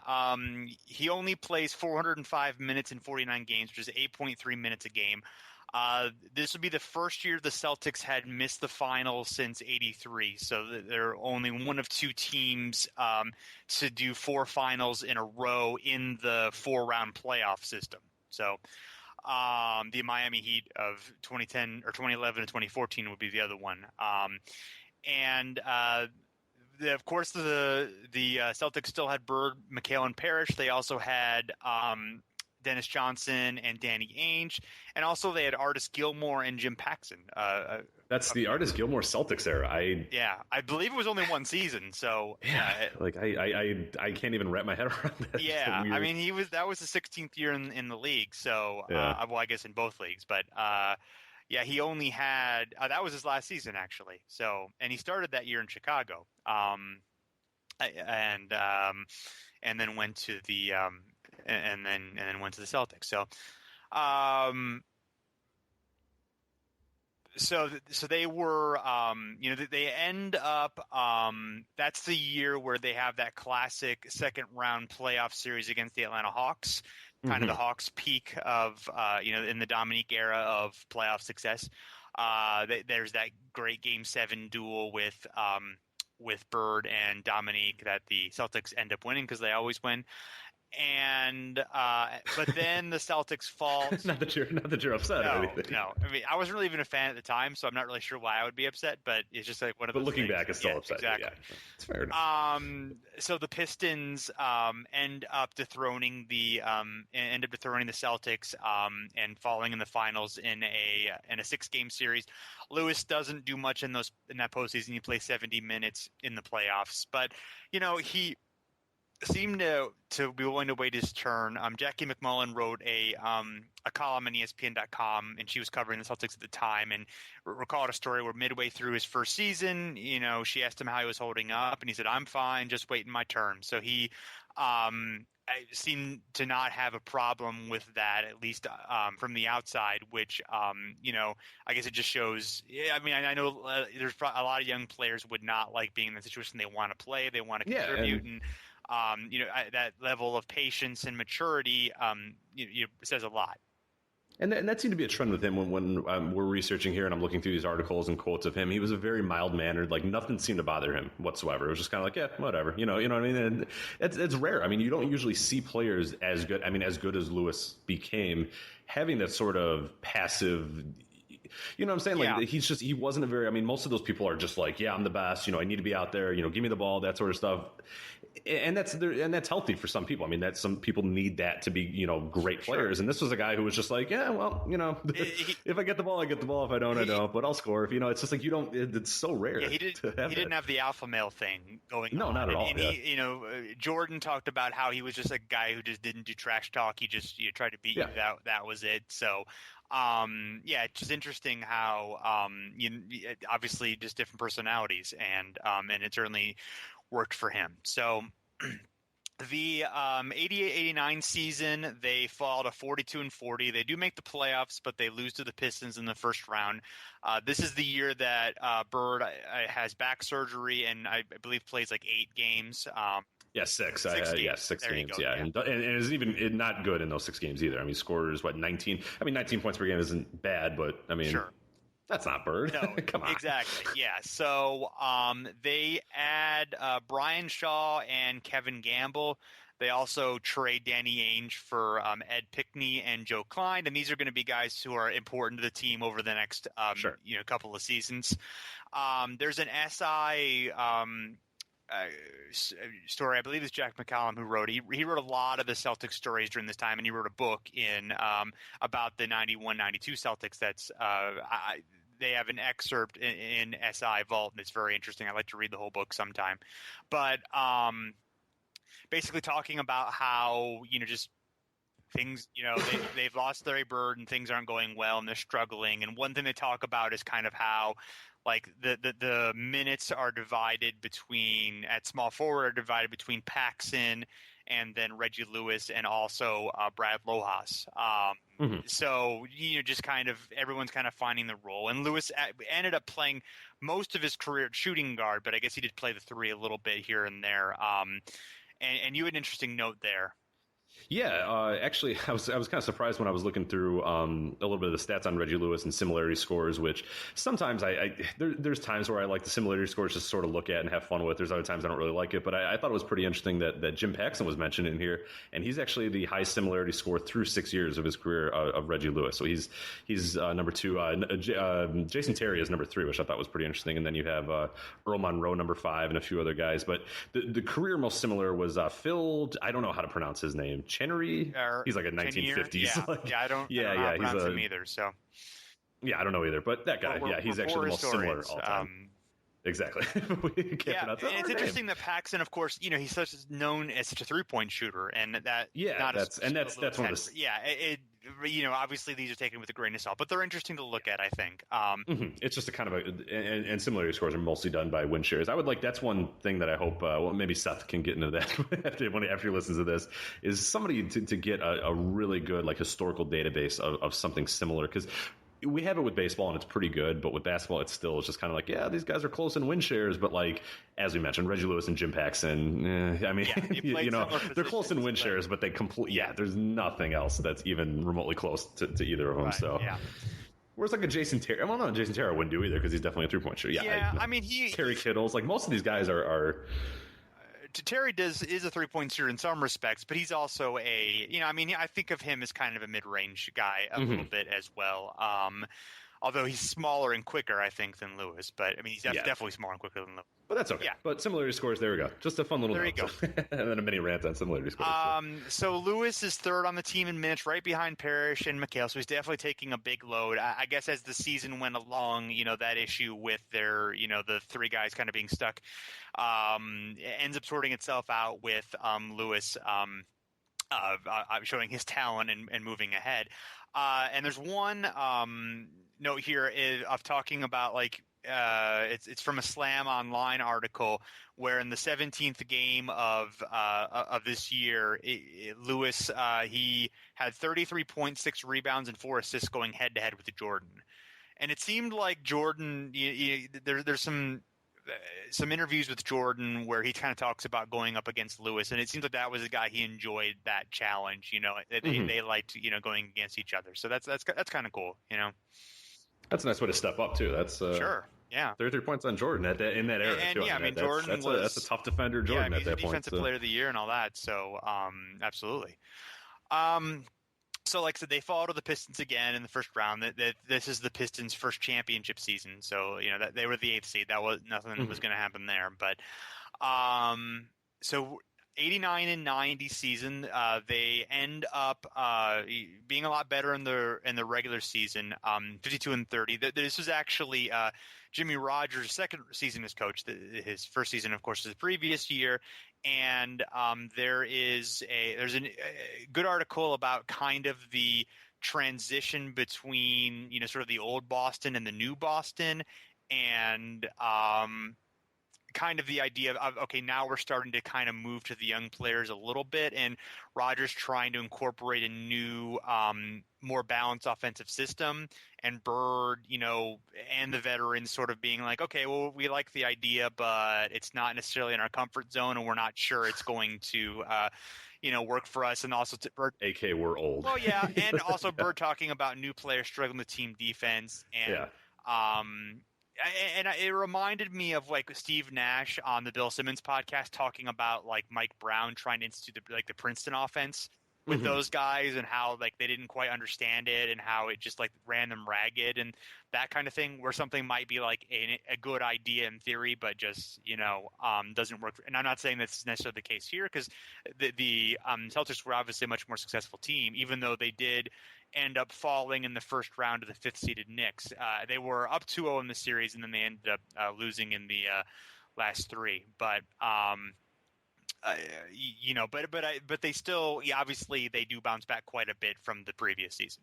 he only plays 405 minutes in 49 games, which is 8.3 minutes a game. This would be the first year the Celtics had missed the finals since '83. So they're only one of 2 teams to do 4 finals in a row in the 4-round playoff system. So the Miami Heat of 2010 or 2011 and 2014 would be the other one. Of course, the Celtics still had Bird, McHale, and Parrish. They also had Dennis Johnson and Danny Ainge, and also they had Artis Gilmore and Jim Paxson. That's the Artis Gilmore Celtics era. I believe it was only one season, so I can't even wrap my head around that. Yeah, I mean that was the 16th year in the league, so well, I guess in both leagues, but he only had that was his last season actually. So, and he started that year in Chicago, and then went to the and then went to the Celtics. So. So they were, they end up. That's the year where they have that classic second round playoff series against the Atlanta Hawks, kind of the Hawks' peak of, in the Dominique era of playoff success. There's that great Game 7 duel with Bird and Dominique that the Celtics end up winning because they always win. And but then the Celtics fall. not that you're upset or anything. No. I mean, I wasn't really even a fan at the time, so I'm not really sure why I would be upset. But it's just like one of those. But looking things. back, it's still upsetting. Exactly. Yeah, it's fair enough. So the Pistons end up dethroning the Celtics and falling in the finals in a 6-game series. Lewis doesn't do much in that postseason. He plays 70 minutes in the playoffs, but he seemed to be willing to wait his turn. Jackie McMullen wrote a column on ESPN.com, and she was covering the Celtics at the time, and recalled a story where midway through his first season, she asked him how he was holding up, and he said, "I'm fine, just waiting my turn." So he seemed to not have a problem with that, at least from the outside, which, I guess it just shows. I mean, I know there's a lot of young players would not like being in the situation. They want to play, they want to contribute, and that level of patience and maturity, says a lot. And that seemed to be a trend with him when we're researching here and I'm looking through these articles and quotes of him. He was a very mild-mannered, like nothing seemed to bother him whatsoever. It was just kind of like, yeah, whatever. You know what I mean? And it's rare. I mean, you don't usually see players as good as Lewis became, having that sort of passive. You know what I'm saying? Like he wasn't most of those people are just like, yeah, I'm the best. I need to be out there. Give me the ball, that sort of stuff. And that's healthy for some people. I mean, that some people need that to be, great players. Sure. And this was a guy who was just like, yeah, well, if I get the ball, I get the ball. If I don't, I don't. But I'll score. If it's just like it's so rare. Yeah, he didn't have the alpha male thing going on. No, not at all. And he, Jordan talked about how he was just a guy who just didn't do trash talk. He just tried to beat you. That was it. So. It's just interesting how obviously just different personalities, and it certainly worked for him. So the 88-89 season, they fall to 42-40. They do make the playoffs, but they lose to the Pistons in the first round. This is the year that Bird has back surgery and I believe plays like 8 games. Six. 6 games. Yeah. And is even not good in those 6 games either. I mean, scores 19. 19 points per game isn't bad, but I mean, sure. That's not Bird. No, come on. Exactly. Yeah. So they add Brian Shaw and Kevin Gamble. They also trade Danny Ainge for Ed Pickney and Joe Klein, and these are going to be guys who are important to the team over the next couple of seasons. There's an SI. Story, I believe it's Jack McCallum who wrote. He wrote a lot of the Celtics stories during this time, and he wrote a book about the 91-92 Celtics. That's they have an excerpt in SI Vault, and it's very interesting. I like to read the whole book sometime, but basically talking about how just things, they've lost Larry Bird and things aren't going well and they're struggling. And one thing they talk about is kind of how like the minutes are divided at small forward are divided between Paxson and then Reggie Lewis and also Brad Lojas. So, just kind of everyone's kind of finding the role. And Lewis ended up playing most of his career at shooting guard, but I guess he did play the 3 a little bit here and there. And you had an interesting note there. Yeah, actually, I was kind of surprised when I was looking through a little bit of the stats on Reggie Lewis and similarity scores, which sometimes there's times where I like the similarity scores just sort of look at and have fun with. There's other times I don't really like it, but I thought it was pretty interesting that Jim Paxson was mentioned in here, and he's actually the highest similarity score through 6 years of his career of Reggie Lewis. So he's number 2. Jason Terry is number 3, which I thought was pretty interesting, and then you have Earl Monroe number 5 and a few other guys. But the career most similar was Phil. I don't know how to pronounce his name. Chenery. He's like a 1950s. I don't pronounce him either. So I don't know either. But that guy, he's actually the most similar all time. Exactly. And it's interesting that Paxson, of course, he's known as such a 3-point shooter, and that that's one of the obviously these are taken with a grain of salt, but they're interesting to look at, I think. It's just a kind of and similarity scores are mostly done by win shares. That's one thing that I hope, maybe Seth can get into that after he listens to this, is somebody to get a really good historical database of something similar, because we have it with baseball and it's pretty good, but with basketball it's just kind of these guys are close in win shares, but as we mentioned, Reggie Lewis and Jim Paxson, they're close in win shares, but they there's nothing else that's even remotely close to either of them. Right, whereas a Jason Terry, Jason Terry wouldn't do either because he's definitely a 3-point shooter. Terry Kittles, most of these guys are Terry is a 3-point shooter in some respects, but he's also I think of him as kind of a mid-range guy a little bit as well. Although he's smaller and quicker, I think, than Lewis. But he's definitely smaller and quicker than Lewis. But that's okay. Yeah. But similarity scores, there we go. Just a fun little There you go. And then a mini rant on similarity scores. So Lewis is third on the team in minutes, right behind Parrish and McHale. So he's definitely taking a big load. I guess as the season went along, that issue with their, the three guys kind of being stuck ends up sorting itself out with Lewis showing his talent and moving ahead. And there's one note here of talking about it's from a Slam Online article where in the 17th game of this year, Lewis he had 33.6 rebounds and 4 assists going head to head with Jordan, and it seemed like Jordan. There's some interviews with Jordan where he kind of talks about going up against Lewis, and it seems like that was a guy he enjoyed that challenge. They liked going against each other, so that's kind of cool. That's a nice way to step up too. That's sure. Yeah, 33 points on Jordan in that era. And Jordan that's a tough defender. Jordan at that point. Defensive Player of the Year and all that. So absolutely. So like I said, they fall to the Pistons again in the first round. This is the Pistons' first championship season. So that they were the 8th seed. That was nothing was going to happen there. But so 89 and 90 season, they end up being a lot better in the regular season. 52 and 30. This was actually Jimmy Rogers' second season as coach. His first season, of course, is the previous year. And there's a good article about kind of the transition between sort of the old Boston and the new Boston, and kind of the idea of okay, now we're starting to kind of move to the young players a little bit, and Rogers trying to incorporate a new, more balanced offensive system, and Bird, and the veterans sort of being like, okay, well, we like the idea, but it's not necessarily in our comfort zone, and we're not sure it's going to, work for us. And also, Bird, AK, we're old. Well, yeah, and also Bird talking about new players struggling with team defense, and And it reminded me of Steve Nash on the Bill Simmons podcast talking about Mike Brown trying to institute the Princeton offense with those guys, and how they didn't quite understand it, and how it just ran them ragged and that kind of thing, where something might be a good idea in theory, but just doesn't work. And I'm not saying that's necessarily the case here, because the Celtics were obviously a much more successful team, even though they did end up falling in the first round to the 5th-seeded Knicks. They were up 2-0 in the series, and then they ended up losing in the last 3. But but they still, obviously, they do bounce back quite a bit from the previous season.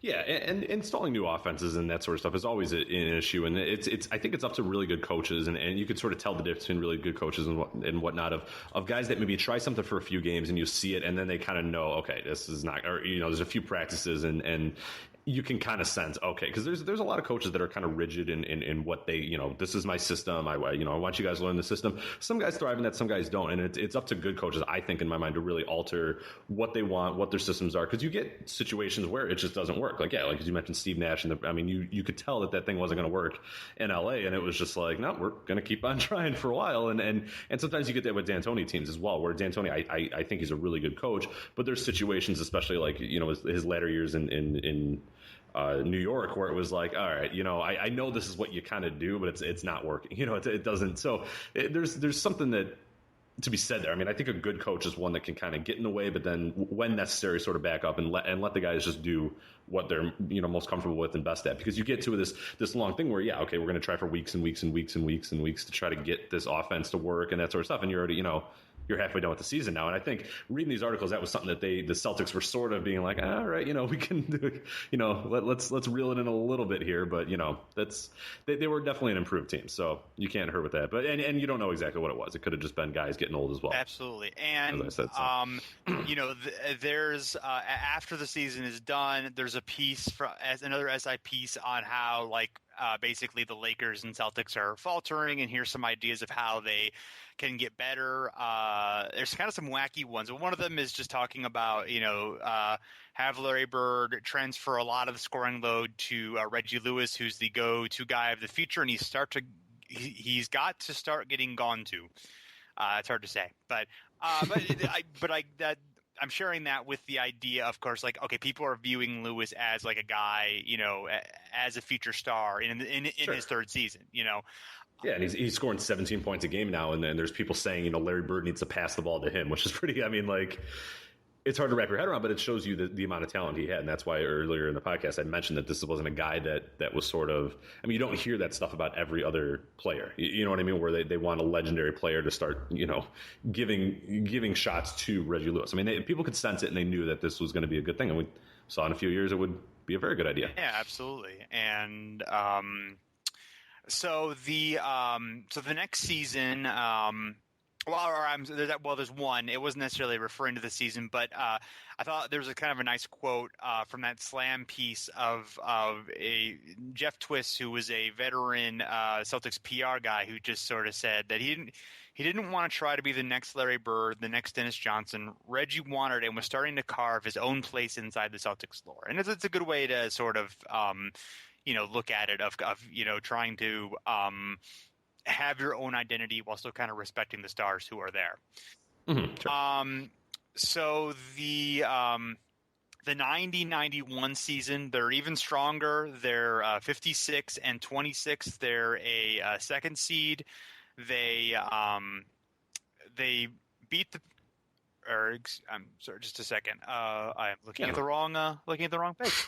Yeah, and installing new offenses and that sort of stuff is always an issue, and I think it's up to really good coaches, and you could sort of tell the difference between really good coaches and whatnot of guys that maybe try something for a few games and you see it, and then they kind of know, okay, this is not, or there's a few practices and you can kind of sense, okay, because there's a lot of coaches that are kind of rigid in what they, this is my system. I want you guys to learn the system. Some guys thrive in that, some guys don't, and it's up to good coaches, I think, in my mind, to really alter what they want, what their systems are, because you get situations where it just doesn't work. Like as you mentioned, Steve Nash, and you could tell that thing wasn't going to work in LA, and it was just like, no, we're going to keep on trying for a while, and sometimes you get that with D'Antoni teams as well, where D'Antoni, I think he's a really good coach, but there's situations, especially his latter years in New York, where it was like, all right, I know this is what you kind of do, but it's not working. It doesn't. So there's something that to be said there. I mean, I think a good coach is one that can kind of get in the way, but then when necessary, sort of back up and let the guys just do what they're most comfortable with and best at. Because you get to this long thing where we're going to try for weeks and weeks and weeks and weeks and weeks to try to get this offense to work and that sort of stuff, and you're already you're halfway done with the season now. And I think reading these articles, that was something that the Celtics were sort of being like, all right, we can do, let's reel it in a little bit here. But, they were definitely an improved team. So you can't hurt with that. But, and you don't know exactly what it was. It could have just been guys getting old as well. Absolutely. And, as I said, there's, after the season is done, there's a piece as another SI piece on how basically the Lakers and Celtics are faltering, and here's some ideas of how they can get better. There's kind of some wacky ones. One of them is just talking about, have Larry Bird transfer a lot of the scoring load to Reggie Lewis, who's the go-to guy of the future, and he's got to start getting gone to. It's hard to say, but I'm sharing that with the idea, of course, people are viewing Lewis as a guy, as a future star in his third season, Yeah, and he's scoring 17 points a game now, and then there's people saying, Larry Bird needs to pass the ball to him, which is pretty, it's hard to wrap your head around, but it shows you the amount of talent he had, and that's why earlier in the podcast I mentioned that this wasn't a guy that was sort of, you don't hear that stuff about every other player, you know what I mean, where they want a legendary player to start, giving shots to Reggie Lewis. People could sense it, and they knew that this was going to be a good thing, and we saw in a few years it would be a very good idea. Yeah, absolutely. And so the next season, there's one. It wasn't necessarily referring to the season, but I thought there was a kind of a nice quote from that Slam piece of a Jeff Twist, who was a veteran Celtics PR guy, who just sort of said that he didn't want to try to be the next Larry Bird, the next Dennis Johnson. Reggie wanted and was starting to carve his own place inside the Celtics lore, and it's a good way to sort of look at it of trying to have your own identity while still kind of respecting the stars who are there. Mm-hmm, sure. So the 90-91 season, they're even stronger. They're 56 and 26. They're a second seed. They beat the. I'm sorry, just a second. I am looking at the wrong page.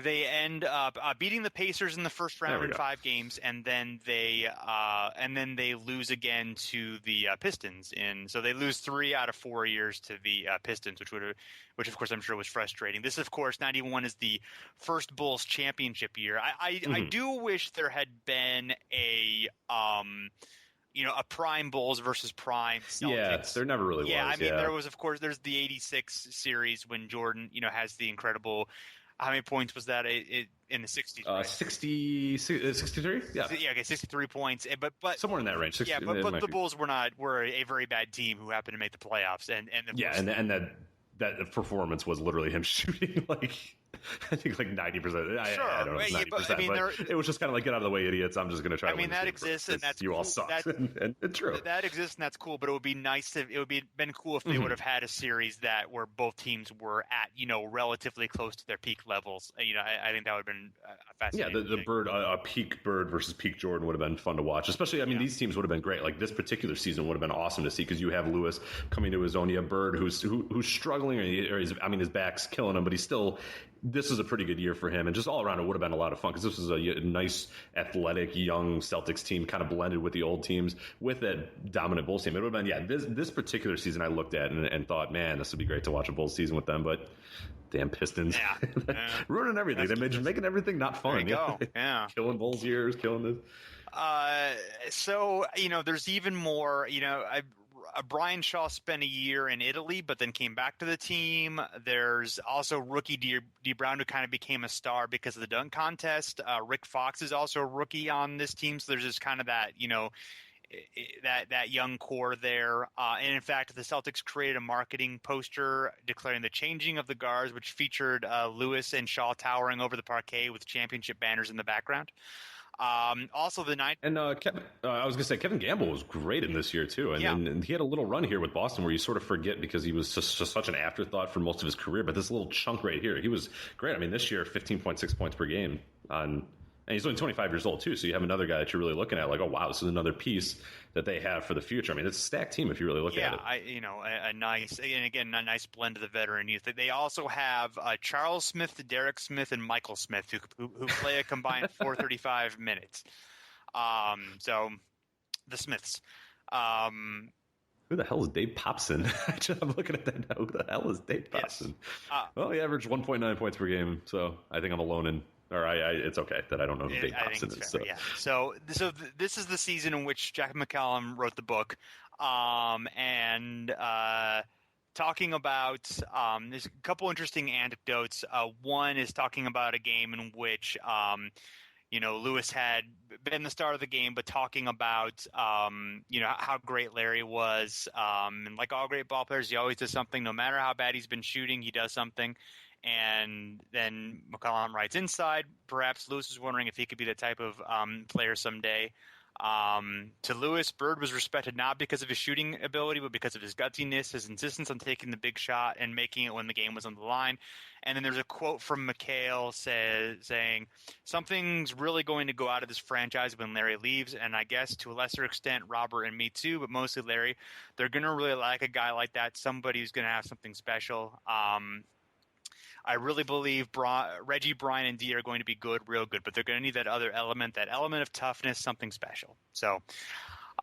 They end up beating the Pacers in the first round in 5 games, and then they lose again to the Pistons. So they lose 3 out of 4 years to the Pistons, which of course I'm sure was frustrating. This, of course, 91 is the first Bulls championship year. I do wish there had been a prime Bulls versus prime Celtics. Yeah, there never really was. Yeah, there was, of course, there's the 86 series when Jordan, has the incredible. How many points was that in the 60s? Right? 63? Yeah. Yeah, okay, 63 points. But somewhere in that range. 60, yeah, but the Bulls were a very bad team who happened to make the playoffs. And that performance was literally him shooting I think 90%. I don't know, 90%. But it was just kind of get out of the way, idiots. I'm just going to try. That exists, and that's you cool. all suck, and it's true. That exists, and that's cool. But it would be nice if been cool if they would have had a series where both teams were at relatively close to their peak levels. I think that would have been fascinating. Yeah, the Bird, a peak Bird versus peak Jordan would have been fun to watch. Especially, these teams would have been great. This particular season would have been awesome to see because you have Lewis coming to his own. You have Bird who's struggling, or his back's killing him, but he's still. This is a pretty good year for him, and just all around it would have been a lot of fun because this was a nice, athletic, young Celtics team, kind of blended with the old teams with that dominant Bulls team. It would have been, this particular season I looked at and thought, man, this would be great to watch a Bulls season with them, but damn Pistons. Yeah. Ruining everything. They're making everything not fun. There you go. Yeah. Killing Bulls years, killing this. So, there's even more, Brian Shaw spent a year in Italy, but then came back to the team. There's also rookie D. Brown, who kind of became a star because of the dunk contest. Rick Fox is also a rookie on this team, so there's just kind of that, that young core there. And in fact, the Celtics created a marketing poster declaring the changing of the guards, which featured Lewis and Shaw towering over the parquet with championship banners in the background. Also the night, and I was gonna say Kevin Gamble was great in this year too, and he had a little run here with Boston where you sort of forget because he was just such an afterthought for most of his career, but this little chunk right here, he was great. This year 15.6 points per game on And he's only 25 years old, too, so you have another guy that you're really looking at, like, oh, wow, this is another piece that they have for the future. I mean, it's a stacked team if you really look at it. Yeah, a nice blend of the veteran youth. They also have Charles Smith, Derek Smith, and Michael Smith, who play a combined 435 minutes. So, the Smiths. Who the hell is Dave Popson? I'm looking at that now. Who the hell is Dave Popson? Yes. Well, he averaged 1.9 points per game, so I think I'm alone in... Or it's okay that I don't know who Dave Popson is. Fair, yeah. So this is the season in which Jack McCallum wrote the book, and talking about there's a couple interesting anecdotes. One is talking about a game in which Lewis had been the star of the game, but talking about how great Larry was, and like all great ball players, he always does something. No matter how bad he's been shooting, he does something. And then McCallum writes inside, perhaps Lewis was wondering if he could be the type of player someday. To Lewis, Bird was respected not because of his shooting ability, but because of his gutsiness, his insistence on taking the big shot and making it when the game was on the line. And then there's a quote from McHale saying, something's really going to go out of this franchise when Larry leaves, and I guess to a lesser extent Robert and me too, but mostly Larry. They're going to really like a guy like that, somebody who's going to have something special. I really believe Reggie, Brian, and D are going to be good, real good, but they're going to need that other element, that element of toughness, something special. So,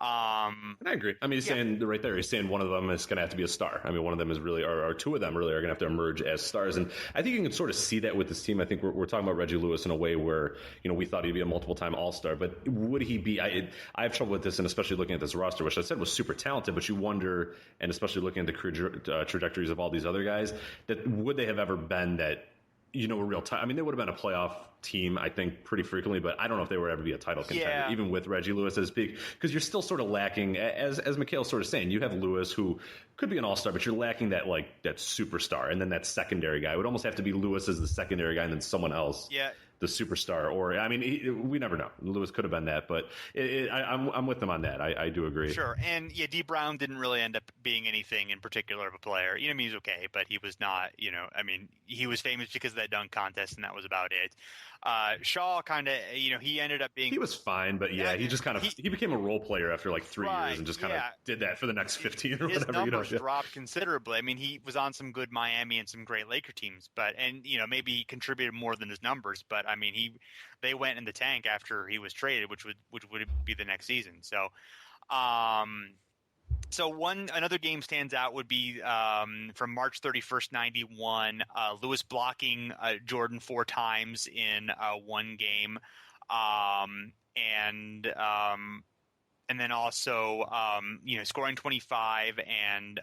and I agree. I mean, he's saying right there, he's saying one of them is going to have to be a star. I mean, one of them is really, or two of them really are going to have to emerge as stars. And I think you can sort of see that with this team. I think we're talking about Reggie Lewis in a way where, we thought he'd be a multiple-time All-Star, but would he be? I have trouble with this, and especially looking at this roster, which I said was super talented, but you wonder, and especially looking at the career trajectories of all these other guys, that would they have ever been that, a real time? I mean, they would have been a playoff team, I think, pretty frequently, but I don't know if they would ever be a title contender, even with Reggie Lewis at his peak, because you're still sort of lacking, as McHale's sort of saying, you have Lewis who could be an all-star, but you're lacking that superstar, and then that secondary guy. It would almost have to be Lewis as the secondary guy and then someone else. Yeah. The superstar, or I mean, we never know. Lewis could have been that, but I'm with them on that. I do agree. Sure, and D. Brown didn't really end up being anything in particular of a player. I mean, he was okay, but he was not. I mean, he was famous because of that dunk contest, and that was about it. Shaw kind of, he ended up being. He was fine, but he just kind of he became a role player after like 3 years and just kind of did that for the next 15 or his whatever. His numbers dropped considerably. I mean, he was on some good Miami and some great Laker teams, but maybe he contributed more than his numbers, but I mean they went in the tank after he was traded, which would be the next season. So. So another game stands out would be from March 31st, 91, Lewis blocking Jordan 4 times in one game, and then also scoring 25, and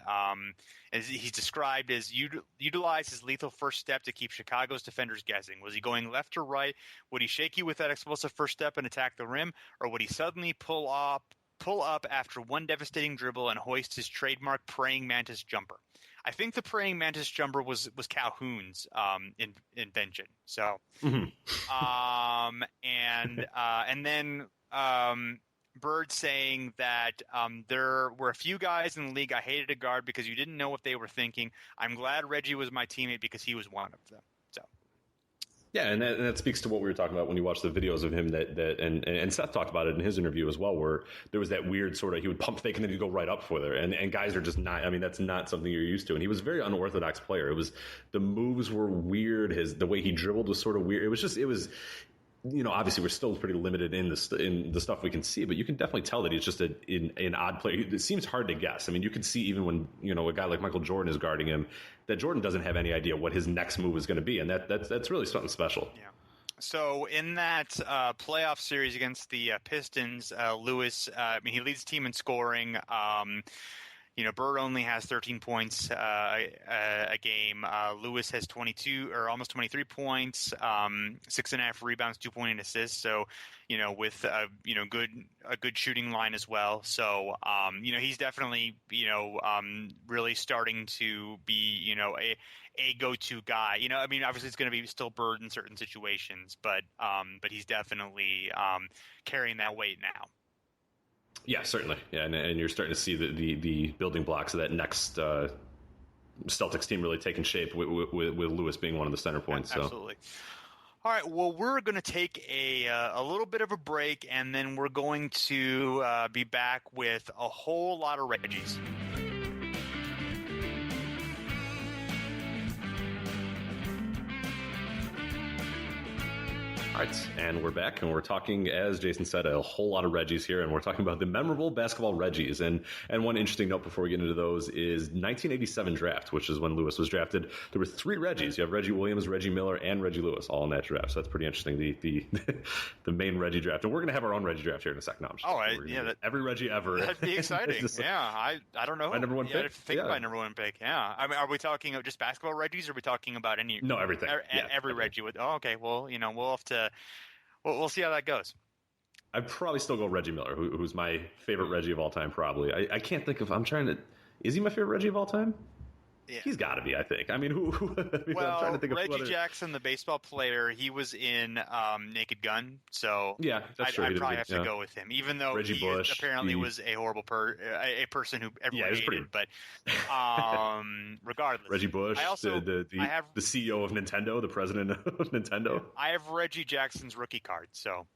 as he's described as utilize his lethal first step to keep Chicago's defenders guessing. Was he going left or right? Would he shake you with that explosive first step and attack the rim, or would he suddenly pull up after one devastating dribble and hoist his trademark praying mantis jumper? I think the praying mantis jumper was Calhoun's invention. So, and then Bird saying that there were a few guys in the league I hated to guard because you didn't know what they were thinking. I'm glad Reggie was my teammate because he was one of them. So. Yeah, and that speaks to what we were talking about when you watch the videos of him and Seth talked about it in his interview as well, where there was that weird sort of, he would pump fake and then he'd go right up for it. And guys are just not, I mean, that's not something you're used to. And he was a very unorthodox player. The moves were weird. The way he dribbled was sort of weird. It was obviously we're still pretty limited in the stuff we can see, but you can definitely tell that he's just an odd player. It seems hard to guess. I mean, you can see even when, a guy like Michael Jordan is guarding him, that Jordan doesn't have any idea what his next move is going to be. And that's really something special. Yeah. So in that playoff series against the Pistons, Lewis, he leads the team in scoring. Bird only has 13 points a game. Lewis has 22 or almost 23 points, 6.5 rebounds, 2.8 assists. So, with a good shooting line as well. So, he's definitely really starting to be a go-to guy. Obviously it's going to be still Bird in certain situations, but he's definitely carrying that weight now. Yeah, certainly. Yeah, and you're starting to see the building blocks of that next Celtics team really taking shape with Lewis being one of the center points. So. Absolutely. All right, well, we're going to take a little bit of a break, and then we're going to be back with a whole lot of Reggies. All right, and we're back, and we're talking, as Jason said, a whole lot of Reggies here, and we're talking about the memorable basketball Reggies. And one interesting note before we get into those is 1987 draft, which is when Lewis was drafted. There were 3 Reggies. You have Reggie Williams, Reggie Miller, and Reggie Lewis all in that draft. So that's pretty interesting. The main Reggie draft, and we're going to have our own Reggie draft here in a second. No, every Reggie ever. That'd be exciting. I don't know. My number one pick. I think my number one pick. Yeah, I mean, are we talking of just basketball Reggies, or are we talking about any? No, everything. Every Reggie would. Oh, okay. Well, we'll have to. We'll see how that goes. I'd probably still go Reggie Miller, who's my favorite Reggie of all time, probably. I can't think of... Is he my favorite Reggie of all time? Yeah. He's got to be, I think. I mean, well, I'm trying to think of Reggie Jackson, the baseball player, he was in Naked Gun, so yeah, that's true. I'd probably have to go with him, even though Reggie Bush, apparently was a horrible a person who everyone hated. But regardless, Reggie Bush, I also, the CEO of Nintendo, the president of Nintendo. I have Reggie Jackson's rookie card, so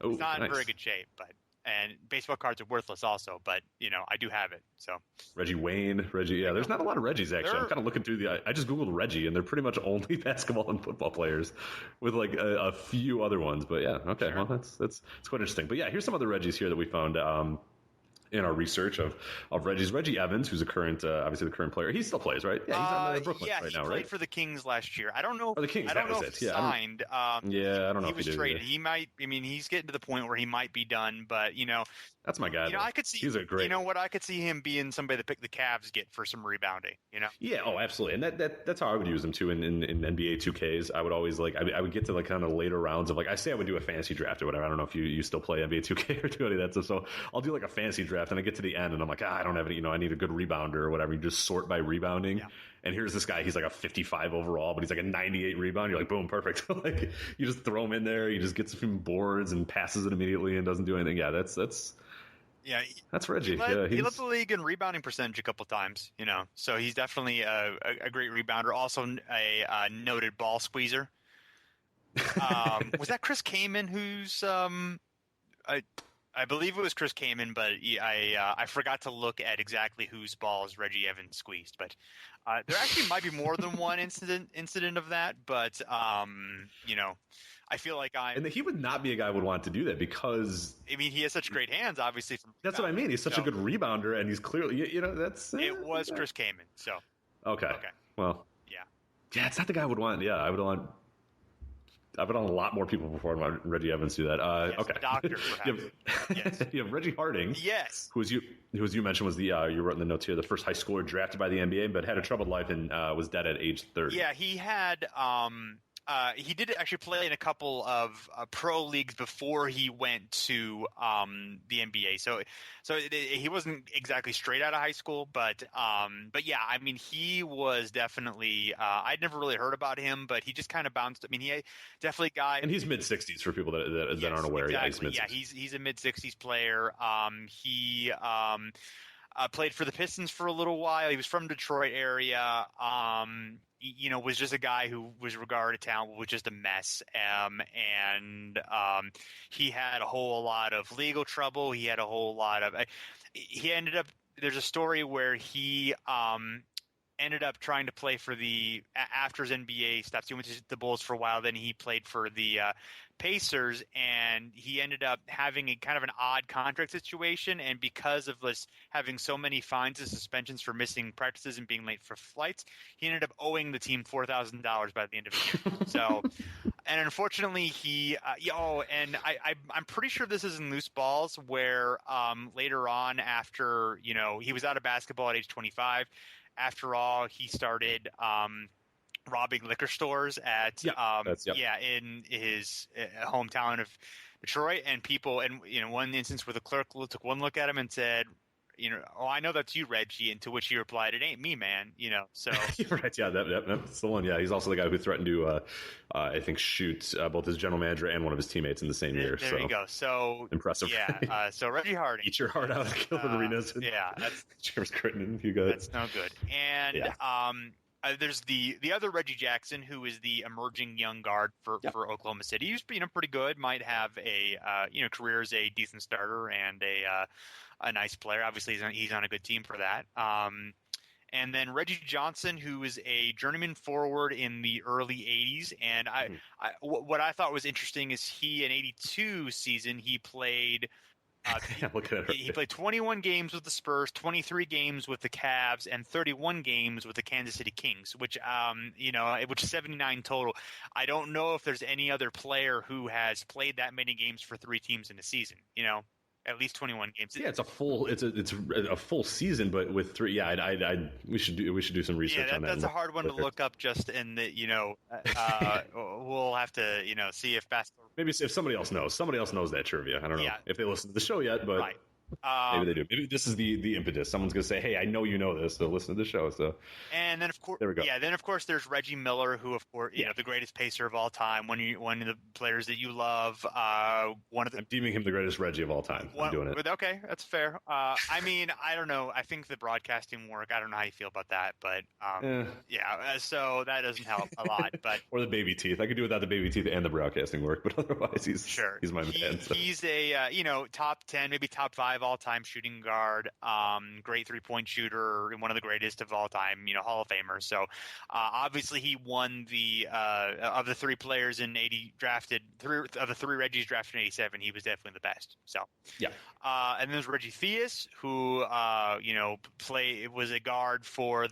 it's not in very good shape, but. And baseball cards are worthless also, but, I do have it. So Reggie Wayne, there's not a lot of Reggies, actually. I'm kind of looking through I just Googled Reggie, and they're pretty much only basketball and football players with, like, a few other ones. But, yeah, okay, sure. Well, that's quite interesting. But, yeah, here's some other Reggies here that we found in our research of Reggies. Reggie Evans, who's obviously the current player. He still plays, right? Yeah, he's on Brooklyn right now, right? Yeah, he played for the Kings last year. I don't know. The Kings, I don't know if he signed. I don't know if he was traded. He might. I mean, he's getting to the point where he might be done. But that's my guy. I could see. He's a great. You know what? I could see him being somebody that the Cavs get for some rebounding. Yeah. Oh, absolutely. And that's how I would use him too in NBA 2Ks. I would always I would get to kind of later rounds of I say I would do a fantasy draft or whatever. I don't know if you still play NBA 2K or do any of that stuff. So I'll do a fantasy draft, and I get to the end, and I'm like, I don't have any. I need a good rebounder or whatever. You just sort by rebounding. Yeah. And here's this guy. He's like a 55 overall, but he's like a 98 rebound. You're like, boom, perfect. You just throw him in there. He just gets some boards and passes it immediately and doesn't do anything. Yeah, that's Reggie. He led the league in rebounding percentage a couple times. So he's definitely a great rebounder. Also a noted ball squeezer. Was that Chris Kaman who's I believe it was Chris Kaman, but I forgot to look at exactly whose balls Reggie Evans squeezed. But there actually might be more than one incident of that. But I feel like and he would not be a guy who would want to do that because he has such great hands. Obviously, that's what I mean. He's such a good rebounder, and he's clearly that's. It was Chris Kaman. So okay. Well, yeah. It's not the guy I would want. Yeah, I've been on a lot more people before Reggie Evans do that. Yes, okay. Doctor, perhaps. You have Reggie Harding. Yes. Who you mentioned was you wrote in the notes here, the first high schooler drafted by the NBA, but had a troubled life and was dead at age 30. Yeah, he had. He did actually play in a couple of pro leagues before he went to the NBA. So he wasn't exactly straight out of high school, but yeah, he was definitely. I'd never really heard about him, but he just kind of bounced. He definitely guy. And he's mid-60s for people that aren't aware. Exactly. Yeah, he's a mid-60s player. He played for the Pistons for a little while. He was from Detroit area. Was just a guy who was regarded talent, was just a mess. And he had a whole lot of legal trouble. He had a whole lot of he ended up – there's a story where he ended up trying to play for after his NBA stopped. He went to the Bulls for a while. Then he played for the Pacers, and he ended up having a kind of an odd contract situation. And because of this, having so many fines and suspensions for missing practices and being late for flights, he ended up owing the team $4,000 by the end of the year. So, and unfortunately, I'm pretty sure this is in Loose Balls, where later on, after he was out of basketball at age 25. After all, he started robbing liquor stores in his hometown of Detroit, and people, and one instance where the clerk took one look at him and said, oh, I know that's you, Reggie, and to which he replied, it ain't me, man, so. Right, yeah, that's the one, yeah. He's also the guy who threatened to, I think, shoot both his general manager and one of his teammates in the same year. There you go. So impressive. Yeah, so Reggie Harding. Eat your heart out, kill arenas. Yeah. James Critton, you got That's no good. And, there's the other Reggie Jackson, who is the emerging young guard for Oklahoma City. He's pretty good. Might have a career as a decent starter and a nice player. Obviously, he's on a good team for that. And then Reggie Johnson, who is a journeyman forward in the early 80s. And what I thought was interesting is in 82 season, he played he played 21 games with the Spurs, 23 games with the Cavs, and 31 games with the Kansas City Kings, which which is 79 total. I don't know if there's any other player who has played that many games for 3 teams in a season, at least 21 games. Yeah, it's a full season, but with 3. Yeah, we should do some research on that. That's a hard one to look up. Just in that, we'll have to see if basketball. Maybe if somebody else knows that trivia. I don't know if they listen to the show yet, but right. Maybe they do. Maybe this is the impetus. Someone's going to say, "Hey, I know you know this, so listen to the show." So, and then of course, there we go. Yeah. Then of course, there's Reggie Miller, who of course, the greatest pacer of all time. One of the players that you love. I'm deeming him the greatest Reggie of all time. I'm doing it. Okay, that's fair. I don't know. I think the broadcasting work. I don't know how you feel about that, but so that doesn't help a lot. But or the baby teeth. I could do without the baby teeth and the broadcasting work, but otherwise, he's my man. So. He's a top 10, maybe top 5 all-time shooting guard, great 3-point shooter, one of the greatest of all time, Hall of Famer. So obviously he won of the 3 players in 80 drafted, 3 of the 3 Reggies drafted in 87, he was definitely the best. So yeah. And then there's Reggie Theus, who was a guard for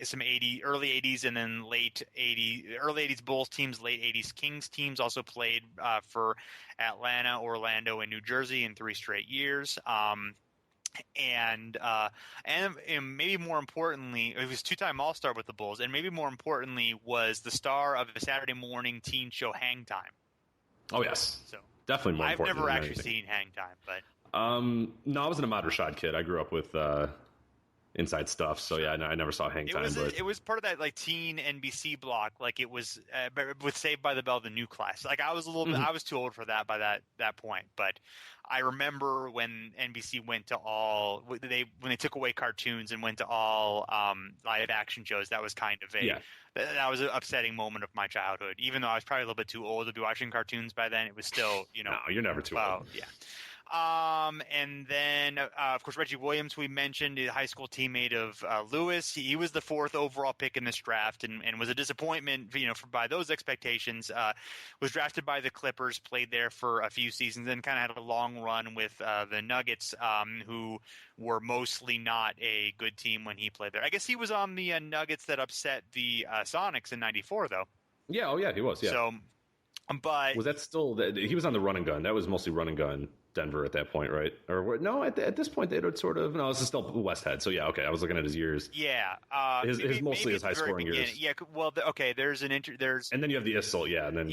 some early 80s and then early 80s Bulls teams, late 80s Kings teams. Also played for Atlanta, Orlando, and New Jersey in 3 straight years. And maybe more importantly, he was 2-time All-Star with the Bulls, and maybe more importantly was the star of the Saturday morning teen show Hang Time. Oh yes, so definitely more. I've never actually seen Hang Time, but no, I wasn't a Mod Rashad kid. I grew up with Inside Stuff, so yeah, I never saw Hang Time. It was part of that teen NBC block, like it was with Saved by the Bell, the new class. Like I was a little bit, I was too old for that by that point, but I remember when NBC went to when they took away cartoons and went to all live action shows. That was kind of that was an upsetting moment of my childhood. Even though I was probably a little bit too old to be watching cartoons by then, it was still No, you're never too old. Yeah. And then, of course, Reggie Williams, we mentioned, a high school teammate of Lewis. He was the 4th overall pick in this draft and was a disappointment, by those expectations. Was drafted by the Clippers, played there for a few seasons, and kind of had a long run with the Nuggets, who were mostly not a good team when he played there. I guess he was on the Nuggets that upset the Sonics in '94, though. Yeah, oh yeah, he was. Yeah. So, but was that still? He was on the run and gun. That was mostly run and gun. Denver at that point, right? Or no, at this point they would sort of. No, this is still Westhead. So yeah, okay. I was looking at his years. Yeah, mostly his high scoring years. Yeah, well, there's and then you have the Issel, yeah, and then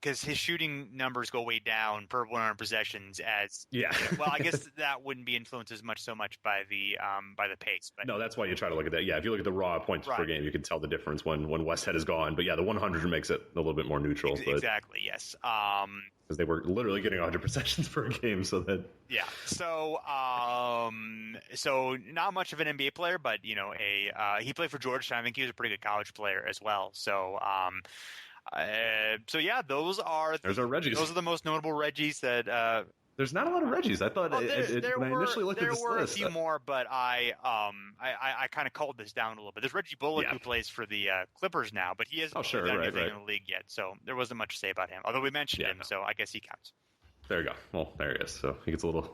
because his shooting numbers go way down per 100 possessions as Well, I guess that wouldn't be influenced so much by the pace. But no, that's why you try to look at that. Yeah, if you look at the raw points per game, you can tell the difference when Westhead is gone. But yeah, the 100 makes it a little bit more neutral. Exactly. Yes. Because they were literally getting 100 possessions per game, so that so not much of an NBA player, but he played for Georgetown. I think he was a pretty good college player as well. So those are our Reggies. Those are the most notable Reggies that. There's not a lot of Reggies. I thought when I initially looked at this list, there were a few more, but I kind of culled this down a little bit. There's Reggie Bullock who plays for the Clippers now, but he hasn't done anything in the league yet, so there wasn't much to say about him. Although we mentioned him, so I guess he counts. There you go. Well, there he is. So he gets a little.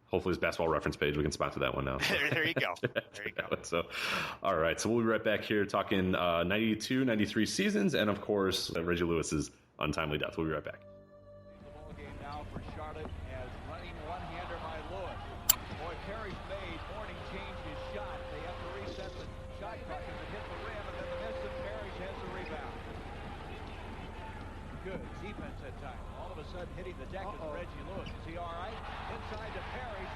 Hopefully, his basketball reference page, we can sponsor that one now. So. There you go. There you go. So, all right. So we'll be right back here talking 92, 93 seasons, and of course, Reggie Lewis's untimely death. We'll be right back. The ball game now for Charlotte as running one-hander by Lewis. Boy, Perry's made. Morning changed his shot. They have to reset the shot clock as it hit the rim, and then the miss, and Parrish has the rebound. Good defense at time. All of a sudden hitting the deck is Reggie Lewis. Is he all right? Inside to Parrish.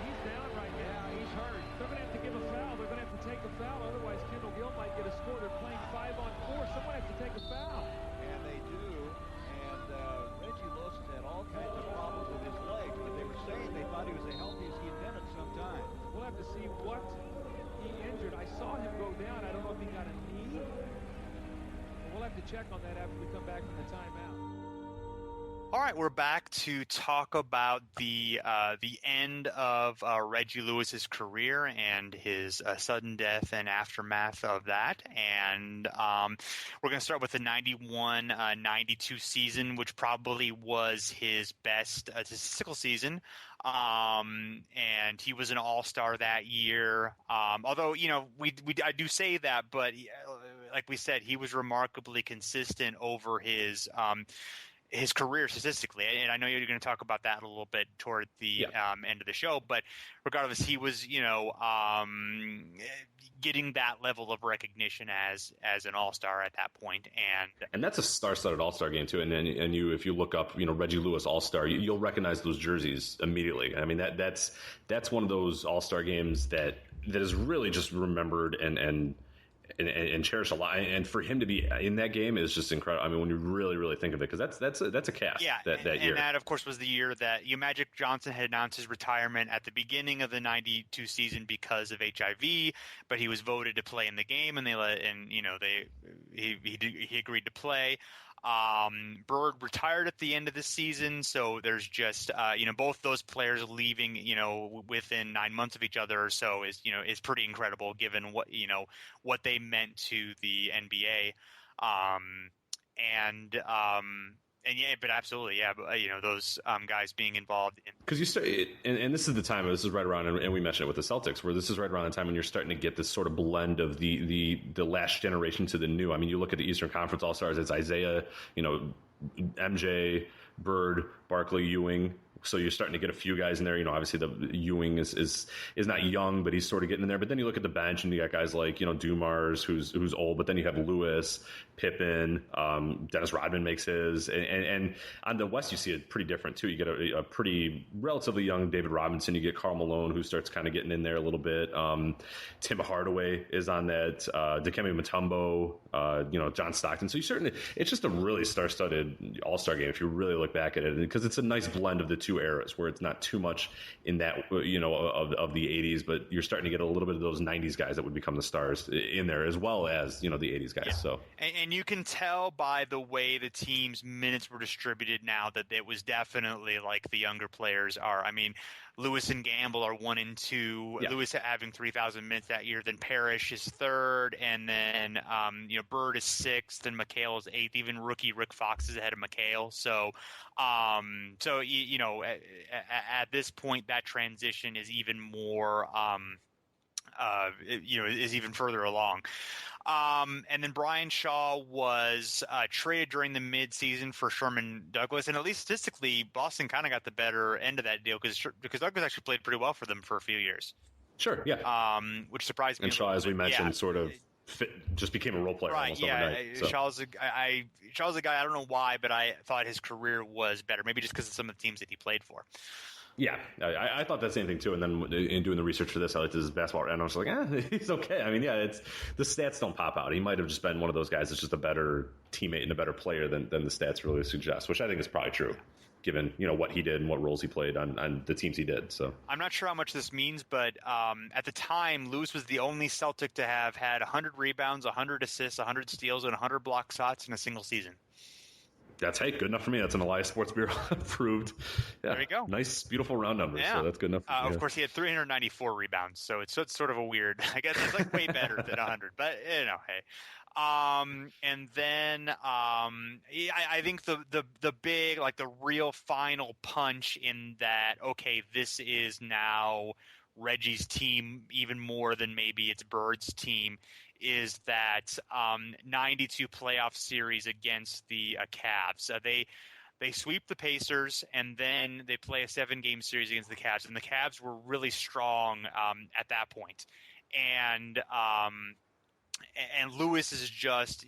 He's down right now. Yeah, he's hurt. They're going to have to give a foul. They're going to have to take a foul. Otherwise, Kendall Gill might get a score. They're playing 5-on-4. Someone has to take a foul. And they do. And Reggie Lewis has had all kinds of problems with his legs, but they were saying they thought he was as healthy as he'd been at some time. We'll have to see what he injured. I check on that after we come back from the timeout. All right, we're back to talk about the end of Reggie Lewis's career and his sudden death and aftermath of that. And we're going to start with the 91-92 season, which probably was his best statistical season. And he was an all-star that year. Although, I do say that, but like we said, he was remarkably consistent over his career statistically, and I know you're going to talk about that a little bit toward the end of the show, but regardless, he was, getting that level of recognition as an all-star at that point. And that's a star-studded all-star game too. And you, if you look up, Reggie Lewis all-star, you'll recognize those jerseys immediately. I mean, that's one of those all-star games that is really just remembered and cherished a lot, and for him to be in that game is just incredible. I mean, when you really think of it, because that's a cast that year. And that, of course, was the year that Magic Johnson had announced his retirement at the beginning of the '92 season because of HIV, but he was voted to play in the game, and he agreed to play. Bird retired at the end of the season, so there's just both those players leaving within 9 months of each other or so is pretty incredible given what they meant to the NBA. But absolutely, those guys being involved in, because you start, and this is the time. This is right around, and we mentioned it with the Celtics, where this is right around the time when you're starting to get this sort of blend of the last generation to the new. I mean, you look at the Eastern Conference All Stars. It's Isaiah, MJ, Bird, Barkley, Ewing. So you're starting to get a few guys in there. Obviously the Ewing is not young, but he's sort of getting in there. But then you look at the bench and you got guys like, Dumars, who's old, but then you have Lewis, Pippen, Dennis Rodman makes his. And on the West, you see it pretty different too. You get a pretty relatively young David Robinson. You get Karl Malone, who starts kind of getting in there a little bit. Tim Hardaway is on that. Dikembe Mutombo, John Stockton. So it's just a really star-studded all-star game if you really look back at it, because it's a nice blend of the two eras where it's not too much in that of the 80s, but you're starting to get a little bit of those 90s guys that would become the stars in there, as well as the 80s guys. So and you can tell by the way the team's minutes were distributed now that it was definitely like the younger players are. I mean, Lewis and Gamble are 1 and 2. Yeah. Lewis having 3,000 minutes that year. Then Parrish is 3rd, and then Bird is 6th, and McHale is 8th. Even rookie Rick Fox is ahead of McHale. So, at this point, that transition is even more, is even further along. And then Brian Shaw was traded during the midseason for Sherman Douglas, and at least statistically, Boston kind of got the better end of that deal because Douglas actually played pretty well for them for a few years. Sure, yeah. Which surprised me. And Shaw, as we mentioned, sort of just became a role player almost overnight. So. Shaw's a guy. I don't know why, but I thought his career was better. Maybe just because of some of the teams that he played for. Yeah, I thought that same thing too. And then in doing the research for this, I looked at his basketball, and I was like, he's okay. I mean, it's the stats don't pop out. He might have just been one of those guys that's just a better teammate and a better player than the stats really suggest, which I think is probably true, given what he did and what roles he played on the teams he did. So I'm not sure how much this means, but at the time, Lewis was the only Celtic to have had 100 rebounds, 100 assists, 100 steals, and 100 block shots in a single season. That's good enough for me. That's an Elias Sports Bureau approved. Yeah, there you go. Nice, beautiful round numbers. Yeah. So that's good enough. Of course, he had 394 rebounds, so it's sort of a weird. I guess it's like way better than 100, but hey. And then I think the big, like the real final punch in that. Okay, this is now Reggie's team even more than maybe it's Bird's team. Is that 92 playoff series against the Cavs. They sweep the Pacers, and then they play a 7-game series against the Cavs. And the Cavs were really strong at that point. And Lewis is just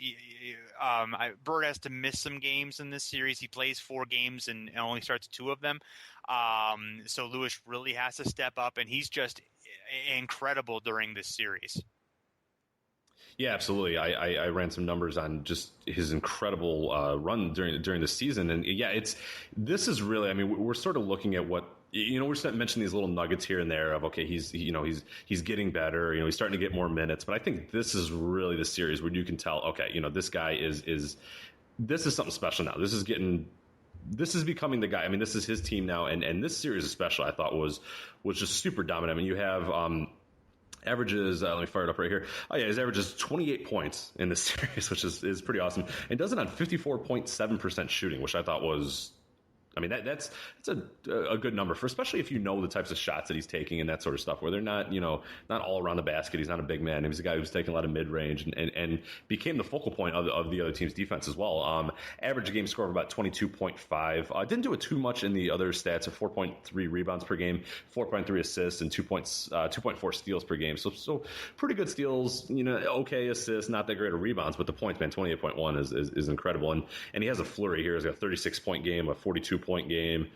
Bird has to miss some games in this series. He plays 4 games and only starts 2 of them. So Lewis really has to step up, and he's just incredible during this series. Yeah, absolutely. I ran some numbers on just his incredible run during the season, and this is really. I mean, we're sort of looking at what we're mentioning these little nuggets here and there of, okay, he's getting better, he's starting to get more minutes. But I think this is really the series where you can tell, okay, this guy is this is something special now. This is becoming the guy. I mean, this is his team now, and this series especially, I thought was just super dominant. I mean, you have averages. Let me fire it up right here. Oh yeah, his average is 28 points in this series, which is pretty awesome, and does it on 54.7% shooting, which I thought was. I mean, that's a good number for, especially if you know the types of shots that he's taking and that sort of stuff, where they're not, not all around the basket. He's not a big man. He was a guy who was taking a lot of mid-range and became the focal point of the other team's defense as well. Average game score of about 22.5. Didn't do it too much in the other stats of 4.3 rebounds per game, 4.3 assists, and 2.4 steals per game. So pretty good steals, okay assists, not that great of rebounds, but the points, man, 28.1 is incredible. And he has a flurry here. He's got a 36-point game, a 42-point game.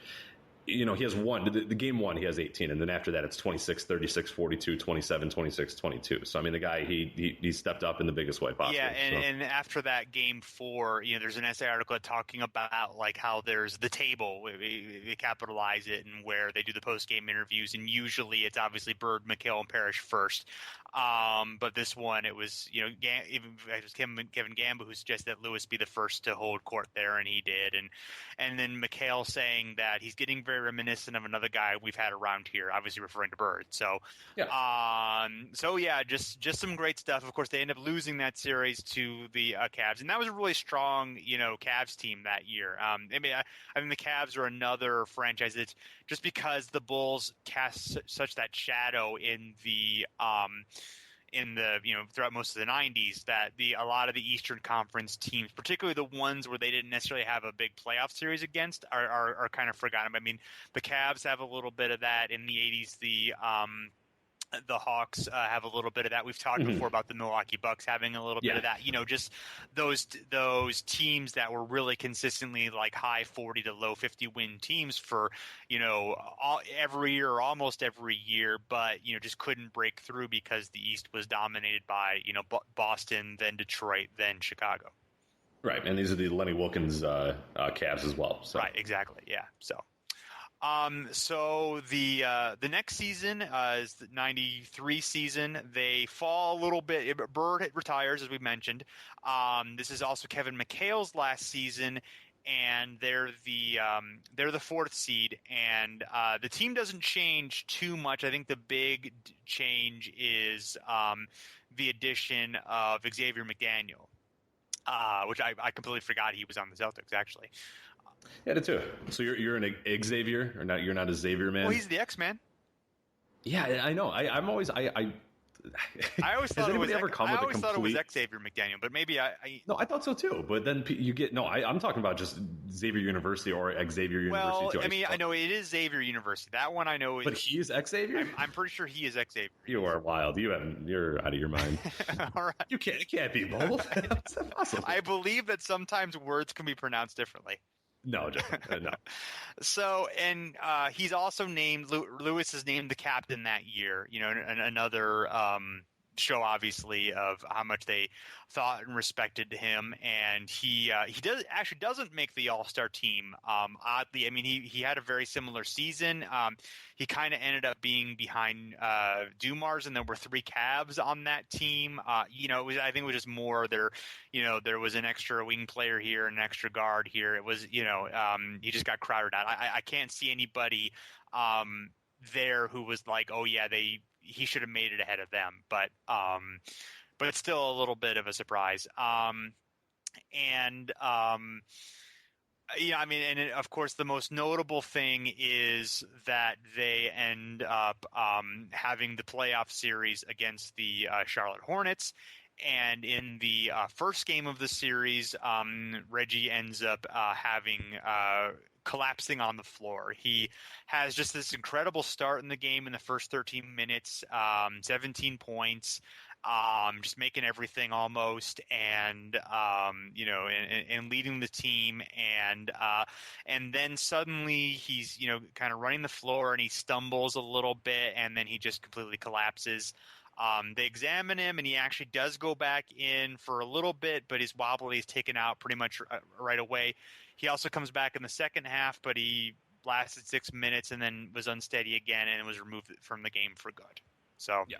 He has the game one, he has 18, and then after that it's 26, 36, 42, 27, 26, 22. So I mean, the guy he stepped up in the biggest way possible. Yeah, and after that game 4, there's an essay article talking about like how there's the table, they capitalize it, and where they do the post game interviews, and usually it's obviously Bird, McHale, and Parrish first. But this one, it was it was Kevin Gamba who suggested that Lewis be the first to hold court there, and he did. And then McHale saying that he's getting very reminiscent of another guy we've had around here, obviously referring to Bird. So, just some great stuff. Of course, they end up losing that series to the Cavs, and that was a really strong, Cavs team that year. I mean, the Cavs are another franchise that's just because the Bulls cast such that shadow in the throughout most of the 90s, that a lot of the Eastern Conference teams, particularly the ones where they didn't necessarily have a big playoff series against, are kind of forgotten. I mean, the Cavs have a little bit of that in the 80s. The Hawks have a little bit of that. We've talked before about the Milwaukee Bucks having a little bit of that. Just those teams that were really consistently like high 40 to low 50 win teams for every year or almost every year, but just couldn't break through because the East was dominated by Boston, then Detroit, then Chicago. Right, and these are the Lenny Wilkins Cavs as well. So. Right, exactly. Yeah, so. So the next season is the 93 season. They fall a little bit. Bird retires, as we mentioned. This is also Kevin McHale's last season, and they're the 4th seed. And the team doesn't change too much. I think the big change is the addition of Xavier McDaniel, which I completely forgot he was on the Celtics, actually. Yeah, I did too. So you're an Xavier, or not? You're not a Xavier man. Well, he's the X-Man. Yeah, I know. I'm always I always thought it was Xavier McDaniel, but maybe No, I thought so too. But then you get I'm talking about just Xavier University or Xavier University. Well, too. I mean, I know it is Xavier University. That one I know. But he is Xavier. I'm pretty sure he is Xavier. You are wild. You're out of your mind. All right. It can't be both. That's impossible. I believe that sometimes words can be pronounced differently. No, no. So, and he's also named Lewis is named the captain that year. Another show, obviously, of how much they thought and respected him. And he doesn't make the All-Star team. Oddly, I mean, he had a very similar season. He kind of ended up being behind Dumars, and there were 3 Cavs on that team. I think it was just more there. There was an extra wing player here, an extra guard here. It was, he just got crowded out. I can't see anybody there who was like, oh yeah, he should have made it ahead of them. But it's still a little bit of a surprise. Of course, the most notable thing is that they end up having the playoff series against the Charlotte Hornets. And in the first game of the series, Reggie ends up collapsing on the floor. He has just this incredible start in the game in the first 13 minutes, 17 points. Just making everything almost, and leading the team, and then suddenly he's kind of running the floor and he stumbles a little bit, and then he just completely collapses. They examine him, and he actually does go back in for a little bit, but his wobbly is taken out pretty much right away. He also comes back in the second half, but he lasted 6 minutes and then was unsteady again and was removed from the game for good. So yeah.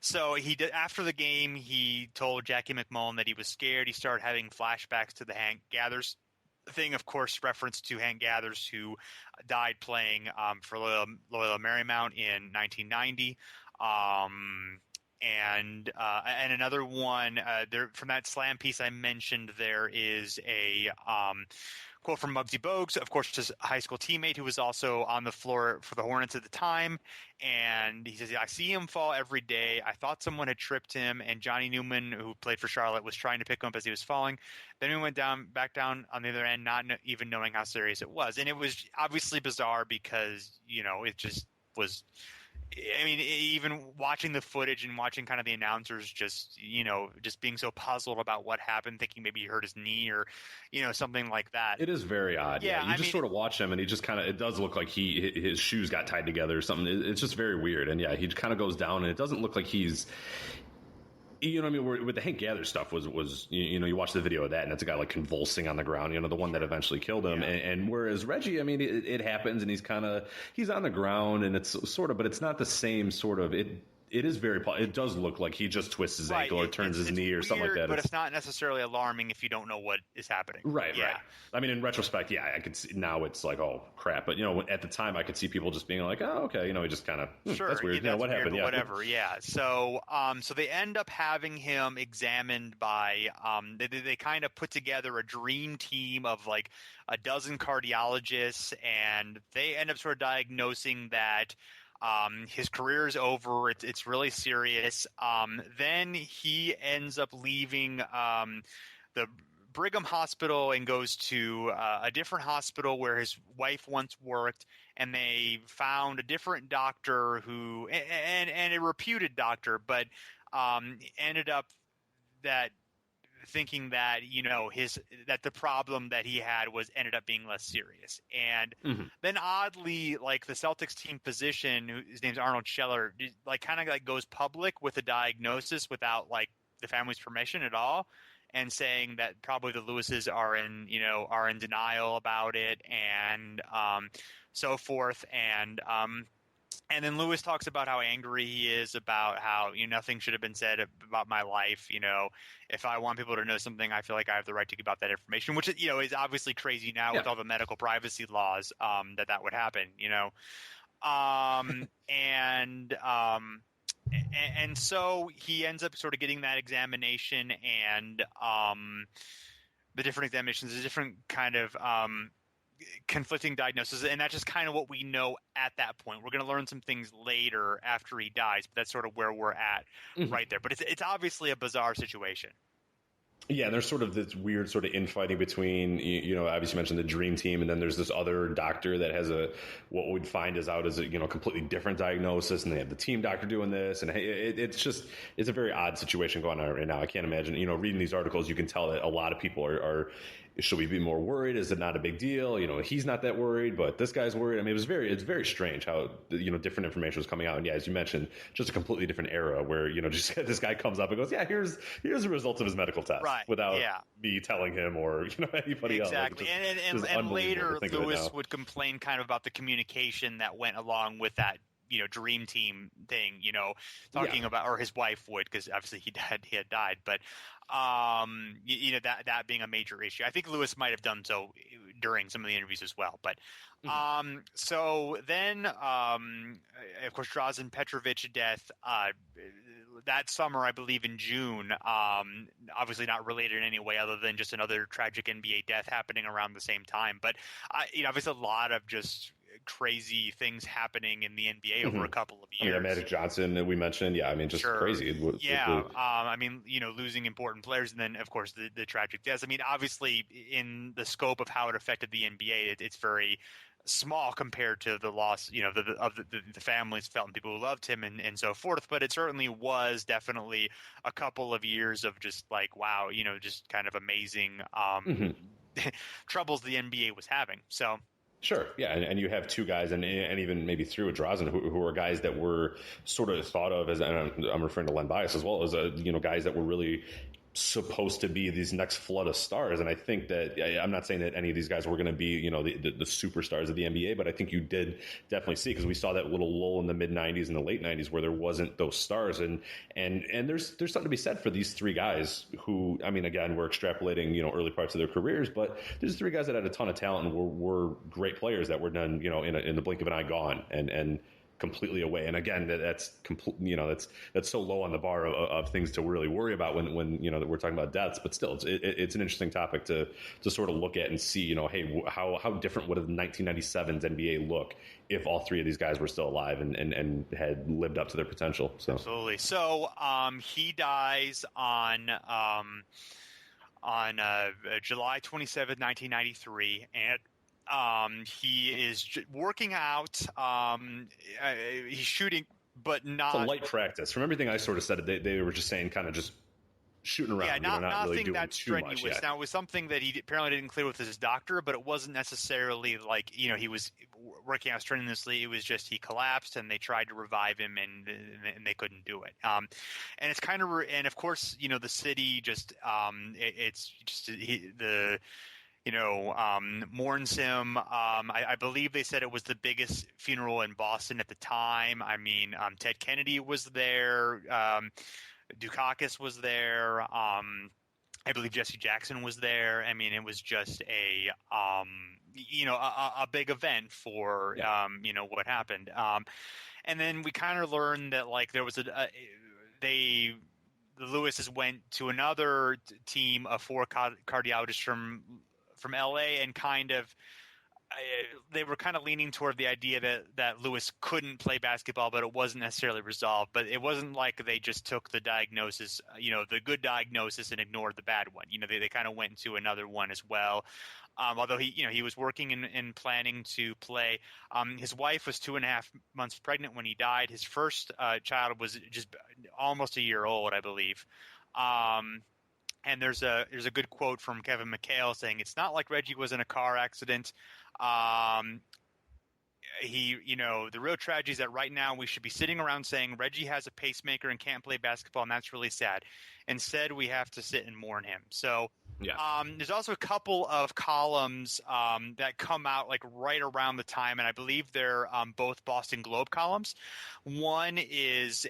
So he did, after the game, he told Jackie McMullen that he was scared. He started having flashbacks to the Hank Gathers thing, of course, reference to Hank Gathers, who died playing for Loyola Marymount in 1990. And another one there from that slam piece I mentioned, there is a quote from Muggsy Bogues, of course, his high school teammate who was also on the floor for the Hornets at the time. And he says, I see him fall every day. I thought someone had tripped him, and Johnny Newman, who played for Charlotte, was trying to pick him up as he was falling. Then we went back down on the other end, not even knowing how serious it was. And it was obviously bizarre because, it just was – I mean, even watching the footage and watching kind of the announcers just being so puzzled about what happened, thinking maybe he hurt his knee or, something like that. It is very odd. Yeah, you just sort of watch him and he just kind of, it does look like his shoes got tied together or something. It's just very weird. And yeah, he kind of goes down and it doesn't look like he's, what I mean? With the Hank Gather stuff was you watch the video of that and it's a guy like convulsing on the ground, the one that eventually killed him. Yeah. And whereas Reggie, I mean, it happens and he's on the ground and it's sort of, but it's not the same sort of it is very. It does look like he just twists his ankle or turns his knee or something like that. But it's not necessarily alarming if you don't know what is happening. Right. Yeah. Right. I mean, in retrospect, yeah, I could see now it's like, oh crap. But at the time, I could see people just being like, oh, okay, he just kind of sure, that's weird. That's what weird, happened? Yeah. Whatever. Yeah. So they end up having him examined by they kind of put together a dream team of like a dozen cardiologists, and they end up sort of diagnosing that. His career is over. It's really serious. Then he ends up leaving the Brigham Hospital and goes to a different hospital where his wife once worked, and they found a different doctor who and a reputed doctor, but ended up thinking that that the problem that he had ended up being less serious. And then oddly, like the Celtics team physician, his name's Arnold Scheller, kind of goes public with a diagnosis without like the family's permission at all, and saying that probably the Lewises are in denial about it and so forth. And then Lewis talks about how angry he is about how nothing should have been said about my life. If I want people to know something, I feel like I have the right to give out that information, which is obviously crazy now with all the medical privacy laws that would happen. And so he ends up sort of getting that examination and the different examinations, a different kind of conflicting diagnosis, and that's just kind of what we know at that point. We're going to learn some things later after he dies, but that's sort of where we're at right there. But it's obviously a bizarre situation. Yeah, there's sort of this weird sort of infighting between, obviously you mentioned the dream team, and then there's this other doctor that has what we'd find is out as a, completely different diagnosis, and they have the team doctor doing this, and it's a very odd situation going on right now. I can't imagine, reading these articles, you can tell that a lot of people are should we be more worried? Is it not a big deal? He's not that worried, but this guy's worried. I mean, it's very strange how, different information was coming out. And yeah, as you mentioned, just a completely different era where, just this guy comes up and goes, yeah, here's the results of his medical test without me telling him or, anybody else. Exactly. And later Lewis would complain kind of about the communication that went along with that, dream team thing, talking about, or his wife would, because obviously he had died, but that being a major issue. I think Lewis might have done so during some of the interviews as well. But so then, of course, Drazen Petrovic's death that summer, I believe in June, obviously not related in any way other than just another tragic NBA death happening around the same time. But obviously a lot of just crazy things happening in the NBA over a couple of years. Yeah, Magic Johnson that we mentioned. Yeah, I mean, just crazy. I mean, losing important players, and then of course the tragic deaths. I mean, obviously in the scope of how it affected the NBA, it's very small compared to the loss, of the families felt and people who loved him and so forth. But it certainly was definitely a couple of years of just like, wow, just kind of amazing troubles the NBA was having. So. Sure, yeah, and you have two guys, and even maybe through Drazen, who are guys that were sort of thought of as, and I'm referring to Len Bias as well, as guys that were really supposed to be these next flood of stars. And I think that I'm not saying that any of these guys were going to be, the superstars of the NBA, but I think you did definitely see, because we saw that little lull in the mid 90s and the late 90s where there wasn't those stars. And there's something to be said for these three guys who, I mean, again, we're extrapolating, early parts of their careers, but there's three guys that had a ton of talent and were great players that were done, in the blink of an eye gone and completely away. And again, that's that's so low on the bar of things to really worry about when we're talking about deaths. But still, it's an interesting topic to sort of look at and see, hey, how different would the 1997's NBA look if all three of these guys were still alive and had lived up to their potential. So absolutely. So he dies on July 27, 1993, and he is working out. He's shooting, but not. It's a light practice. From everything I sort of said, they were just saying kind of just shooting around. Yeah, not nothing really doing that too strenuous. much yet. Now, it was something that he apparently didn't clear with his doctor, but it wasn't necessarily like, he was working out strenuously. It was just he collapsed, and they tried to revive him, and they couldn't do it. And it's kind of, and of course, the city just, it's just mourns him. I believe they said it was the biggest funeral in Boston at the time. I mean, Ted Kennedy was there. Dukakis was there. I believe Jesse Jackson was there. I mean, it was just a big event for, what happened. And then we kind of learned that, like, there was the Lewises went to another team of four cardiologists from LA, and kind of they were kind of leaning toward the idea that Lewis couldn't play basketball, but it wasn't necessarily resolved. But it wasn't like they just took the diagnosis, the good diagnosis, and ignored the bad one. They kind of went into another one as well. Although he was working and planning to play. His wife was 2.5 months pregnant when he died. His first child was just almost a year old, I believe. And there's a good quote from Kevin McHale saying, "It's not like Reggie was in a car accident. The real tragedy is that right now we should be sitting around saying Reggie has a pacemaker and can't play basketball, and that's really sad. Instead, we have to sit and mourn him." So there's also a couple of columns that come out like right around the time, and I believe they're both Boston Globe columns. One is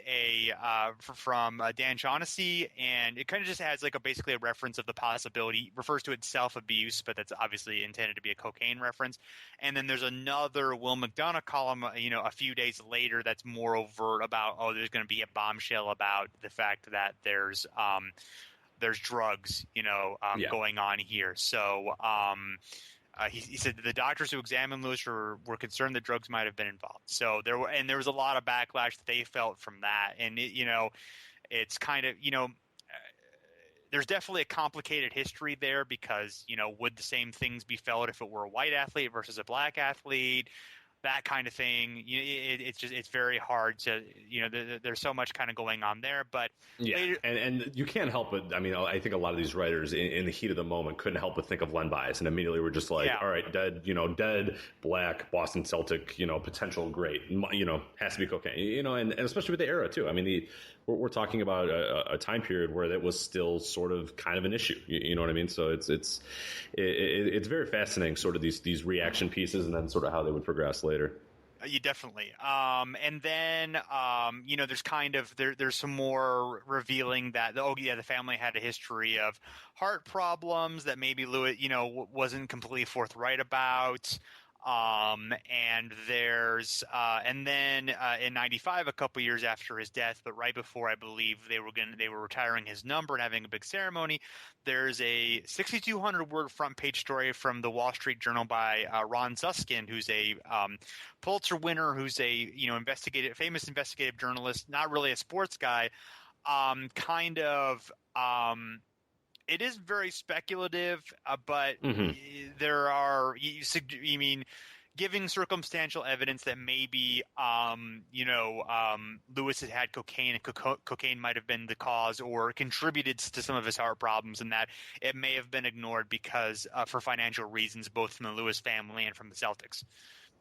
from Dan Shaughnessy, and it kind of just has like basically a reference of the possibility, refers to it self-abuse, but that's obviously intended to be a cocaine reference. And then there's another Will McDonough column, a few days later, that's more overt about, there's going to be a bombshell about the fact that there's drugs, going on here. So he said the doctors who examined Lewis were concerned that drugs might have been involved. So there was a lot of backlash that they felt from that. And it's kind of, there's definitely a complicated history there because, would the same things be felt if it were a white athlete versus a black athlete? That kind of thing. It's very hard to, there's so much kind of going on there, but and you can't help but, I mean, I think a lot of these writers in the heat of the moment couldn't help but think of Len Bias, and immediately were just like, all right, dead, black, Boston Celtic, potential great, has to be cocaine, and especially with the era too. I mean, we're talking about a time period where that was still sort of kind of an issue. You know what I mean? So it's very fascinating, sort of these reaction pieces, and then sort of how they would progress later. You definitely. And then, there's kind of there's some more revealing that the family had a history of heart problems that maybe Lewis, wasn't completely forthright about. And there's and then in '95, a couple years after his death, but right before I believe they were retiring his number and having a big ceremony, there's a 6,200 word front page story from the Wall Street Journal by Ron Susskind, who's a Pulitzer winner, who's a famous investigative journalist, not really a sports guy, It is very speculative, but there are, giving circumstantial evidence that maybe, Lewis had cocaine and cocaine might have been the cause or contributed to some of his heart problems, and that it may have been ignored because for financial reasons, both from the Lewis family and from the Celtics.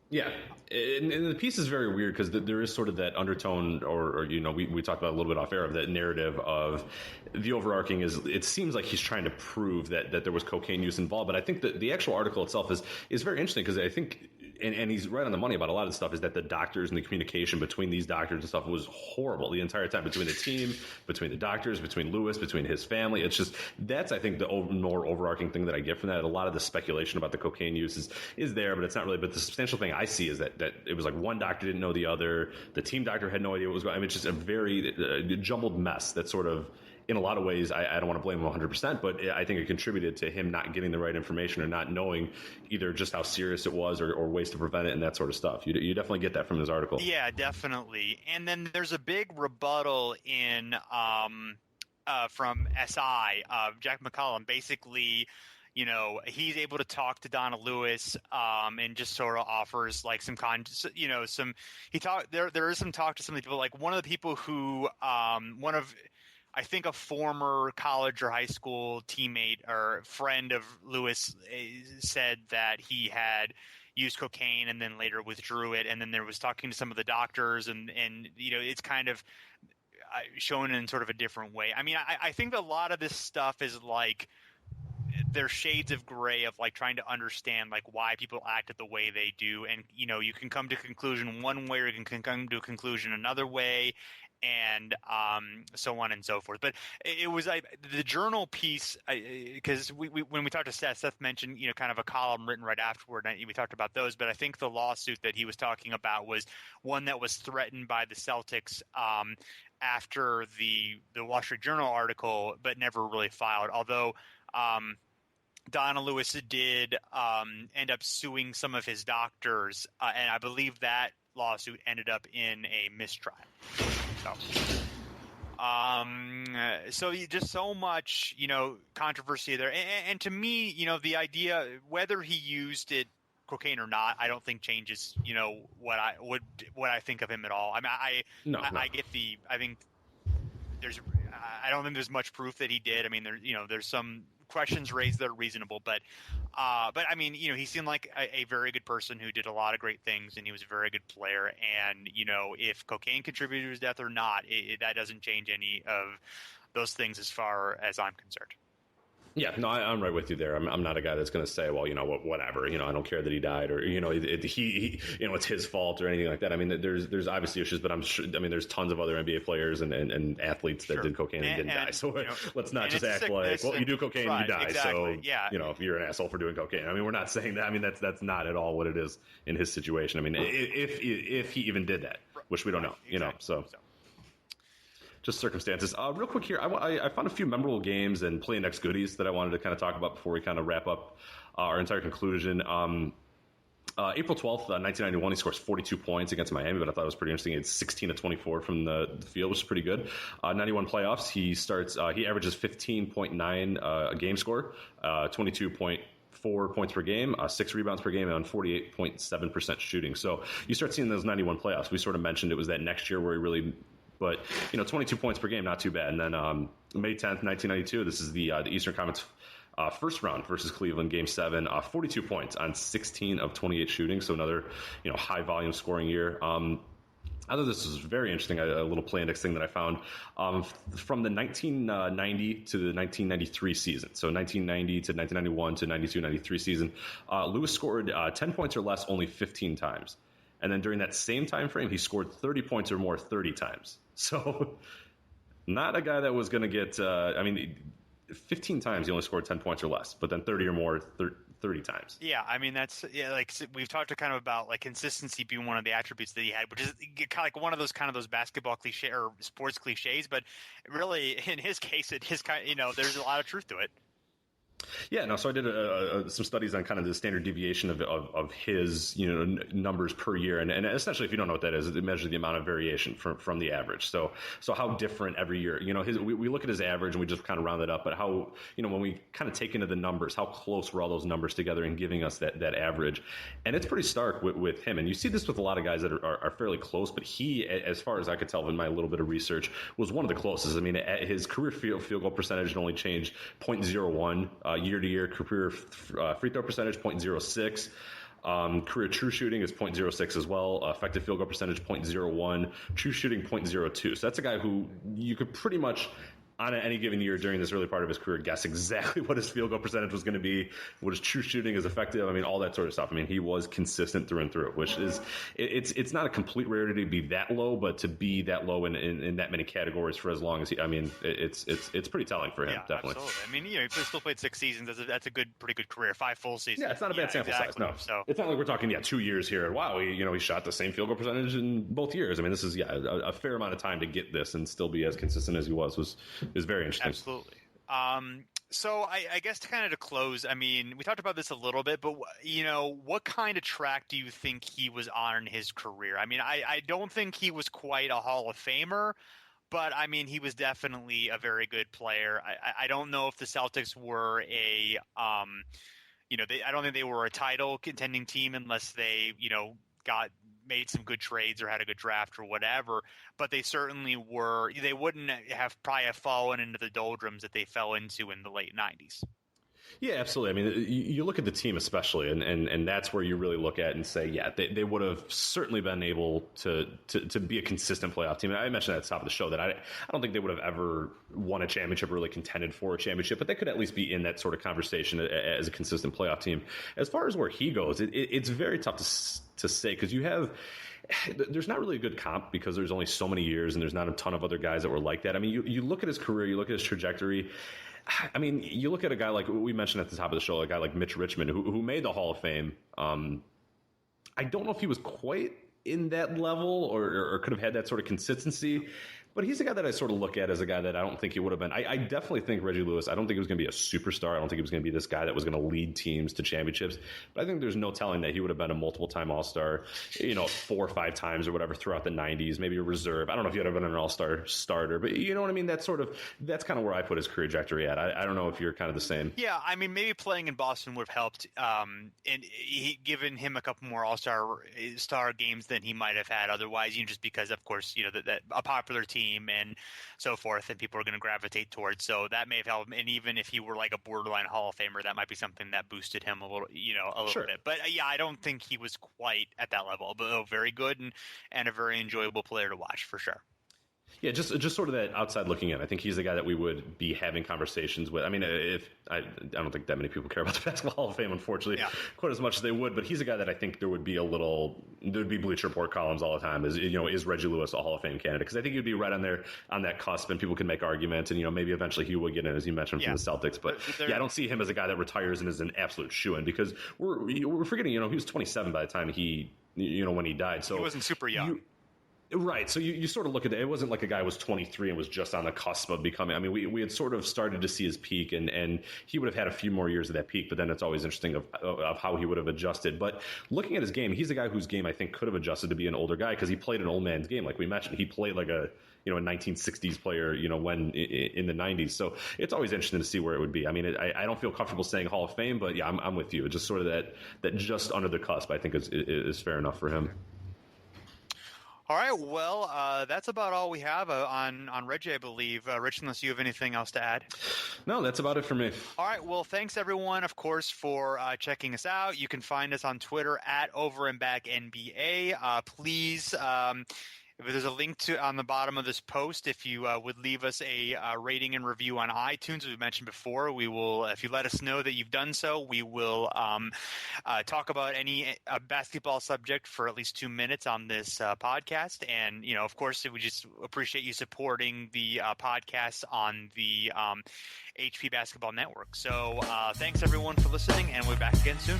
Yeah, and the piece is very weird because there is sort of that undertone, or we talked about a little bit off air of that narrative of the overarching is it seems like he's trying to prove that there was cocaine use involved. But I think that the actual article itself is very interesting because I think, and he's right on the money about a lot of the stuff, is that the doctors and the communication between these doctors and stuff was horrible the entire time, between the team, between the doctors, between Lewis, between his family. It's just, that's, I think, the more overarching thing that I get from that. A lot of the speculation about the cocaine use is there, but it's not really. But the substantial thing I see is that it was like one doctor didn't know the other. The team doctor had no idea what was going on. I mean, it's just a very jumbled mess that sort of, in a lot of ways, I don't want to blame him 100%, but I think it contributed to him not getting the right information or not knowing either just how serious it was or ways to prevent it and that sort of stuff. You definitely get that from his article. Yeah, definitely. And then there's a big rebuttal in from SI, Jack McCallum. Basically, he's able to talk to Donna Lewis and just sort of offers like there is some talk to some of the people, like one of the people who I think a former college or high school teammate or friend of Lewis said that he had used cocaine and then later withdrew it. And then there was talking to some of the doctors and it's kind of shown in sort of a different way. I mean, I think a lot of this stuff is like, there's shades of gray of like trying to understand like why people acted the way they do. And, you can come to a conclusion one way or you can come to a conclusion another way. And so on and so forth. But it was the journal piece, because when we talked to Seth mentioned kind of a column written right afterward, and we talked about those. But I think the lawsuit that he was talking about was one that was threatened by the Celtics after the Wall Street Journal article, but never really filed. Although Donna Lewis did end up suing some of his doctors, and I believe that lawsuit ended up in a mistrial. So just so much, controversy there. And to me, the idea, whether he used cocaine or not, I don't think changes, what I think of him at all. I mean, I don't think there's much proof that he did. I mean, there's some questions raised that are reasonable, but I mean, he seemed like a very good person who did a lot of great things, and he was a very good player. And if cocaine contributed to his death or not, that doesn't change any of those things as far as I'm concerned. Yeah, no, I'm right with you there. I'm not a guy that's going to say, well, whatever, I don't care that he died, or he it's his fault or anything like that. I mean, there's obviously issues, but I'm sure. I mean, there's tons of other NBA players and athletes that did cocaine and didn't die. So let's not just act like, well, you do cocaine and you die. Exactly. So yeah, you're an asshole for doing cocaine. I mean, we're not saying that. I mean, that's not at all what it is in his situation. I mean, if he even did that, which we don't know, so. Just circumstances. Real quick here, I found a few memorable games and play next goodies that I wanted to kind of talk about before we kind of wrap up our entire conclusion. April 12th, 1991, he scores 42 points against Miami, but I thought it was pretty interesting. It's 16 of 24 from the field, which is pretty good. 91 playoffs, he averages 15.9 a game score, 22.4 points per game, 6 rebounds per game, and on 48.7% shooting. So you start seeing those 91 playoffs. We sort of mentioned it was that next year where he really... But, 22 points per game, not too bad. And then May 10th, 1992, this is the Eastern Conference first round versus Cleveland, Game 7, 42 points on 16 of 28 shooting. So another, high-volume scoring year. I thought this was very interesting, a little play index thing that I found. From the 1990 to the 1993 season, so 1990 to 1991 to 92-93 season, Lewis scored 10 points or less only 15 times. And then during that same time frame, he scored 30 points or more 30 times. So not a guy that was going to get, 15 times he only scored 10 points or less, but then 30 or more 30 times. Yeah, I mean, that's, like we've talked kind of about like consistency being one of the attributes that he had, which is kind of like one of those basketball cliche or sports cliches, but really in his case, there's a lot of truth to it. Yeah, no. So I did some studies on kind of the standard deviation of his numbers per year, and essentially, if you don't know what that is, it measures the amount of variation from the average. So how different every year. We look at his average and we just kind of round it up, but how when we kind of take into the numbers, how close were all those numbers together and giving us that average, and it's pretty stark with him. And you see this with a lot of guys that are fairly close, but he, as far as I could tell in my little bit of research, was one of the closest. I mean, his career field goal percentage had only changed 0.01. Year to year, career free throw percentage 0.06. Career true shooting is .06 as well. Effective field goal percentage .01. True shooting .02. So that's a guy who you could pretty much, on any given year during this early part of his career, guess exactly what his field goal percentage was going to be, what his true shooting is effective. I mean, all that sort of stuff. I mean, he was consistent through and through, which is, it's not a complete rarity to be that low, but to be that low in that many categories for as long as I mean, it's pretty telling for him, definitely. Absolutely. I mean, he still played 6 seasons. That's a pretty good career. 5 full seasons. Yeah, it's not a bad sample size. No, so it's not like we're talking 2 years here. Wow, he shot the same field goal percentage in both years. I mean, this is a fair amount of time to get this and still be as consistent as he was very interesting. Absolutely. So I guess to close, I mean, we talked about this a little bit, but what kind of track do you think he was on in his career? I mean, I don't think he was quite a Hall of Famer, but I mean, he was definitely a very good player. I don't know if the Celtics were I don't think they were a title contending team unless they, made some good trades or had a good draft or whatever, but they certainly were. They wouldn't have probably fallen into the doldrums that they fell into in the late 90s. Yeah, absolutely. I mean, you look at the team especially, and that's where you really look at and say, yeah, they would have certainly been able to be a consistent playoff team. And I mentioned at the top of the show that I don't think they would have ever won a championship or really contended for a championship, but they could at least be in that sort of conversation as a consistent playoff team. As far as where he goes, it's very tough to say because there's not really a good comp because there's only so many years and there's not a ton of other guys that were like that. I mean, you look at his career, you look at his trajectory. I mean, you look at a guy like we mentioned at the top of the show, a guy like Mitch Richmond, who made the Hall of Fame. I don't know if he was quite in that level or could have had that sort of consistency. But he's a guy that I sort of look at as a guy that I don't think he would have been. I definitely think Reggie Lewis, I don't think he was going to be a superstar. I don't think he was going to be this guy that was going to lead teams to championships. But I think there's no telling that he would have been a multiple-time All-Star, 4 or 5 times or whatever throughout the 90s, maybe a reserve. I don't know if he would have been an All-Star starter, but you know what I mean? That's kind of where I put his career trajectory at. I don't know if you're kind of the same. Yeah, I mean, maybe playing in Boston would have helped, and given him a couple more All-Star games than he might have had otherwise, just because, of course, that a popular team and so forth, and people are going to gravitate towards. So that may have helped. And even if he were like a borderline Hall of Famer, that might be something that boosted him a little bit. But I don't think he was quite at that level. But very good and a very enjoyable player to watch for sure. Yeah, just sort of that outside looking in. I think he's the guy that we would be having conversations with. I mean, I don't think that many people care about the Basketball Hall of Fame, unfortunately, quite as much as they would. But he's a guy that I think there'd be Bleacher Report columns all the time. Is Reggie Lewis a Hall of Fame candidate? Because I think he'd be right on there on that cusp, and people can make arguments, and maybe eventually he would get in, as you mentioned, from the Celtics. But I don't see him as a guy that retires and is an absolute shoo-in because we're forgetting, he was 27 by the time he when he died. So he wasn't super young. Right. So you sort of look at it. It wasn't like a guy was 23 and was just on the cusp of becoming. I mean, we had sort of started to see his peak, and he would have had a few more years of that peak. But then it's always interesting of how he would have adjusted. But looking at his game, he's a guy whose game I think could have adjusted to be an older guy because he played an old man's game. Like we mentioned, he played like a 1960s player, when in the 90s. So it's always interesting to see where it would be. I mean, I don't feel comfortable saying Hall of Fame, but yeah, I'm with you. It's just sort of that just under the cusp, I think is fair enough for him. All right, well, that's about all we have on Reggie, I believe. Rich, unless you have anything else to add? No, that's about it for me. All right, well, thanks, everyone, of course, for checking us out. You can find us on Twitter at OverandBackNBA. Please, there's a link on the bottom of this post. If you would leave us a rating and review on iTunes, as we mentioned before, we will. If you let us know that you've done so, we will talk about any basketball subject for at least 2 minutes on this podcast. And of course, we just appreciate you supporting the podcast on the HP Basketball Network. So thanks everyone for listening, and we'll be back again soon.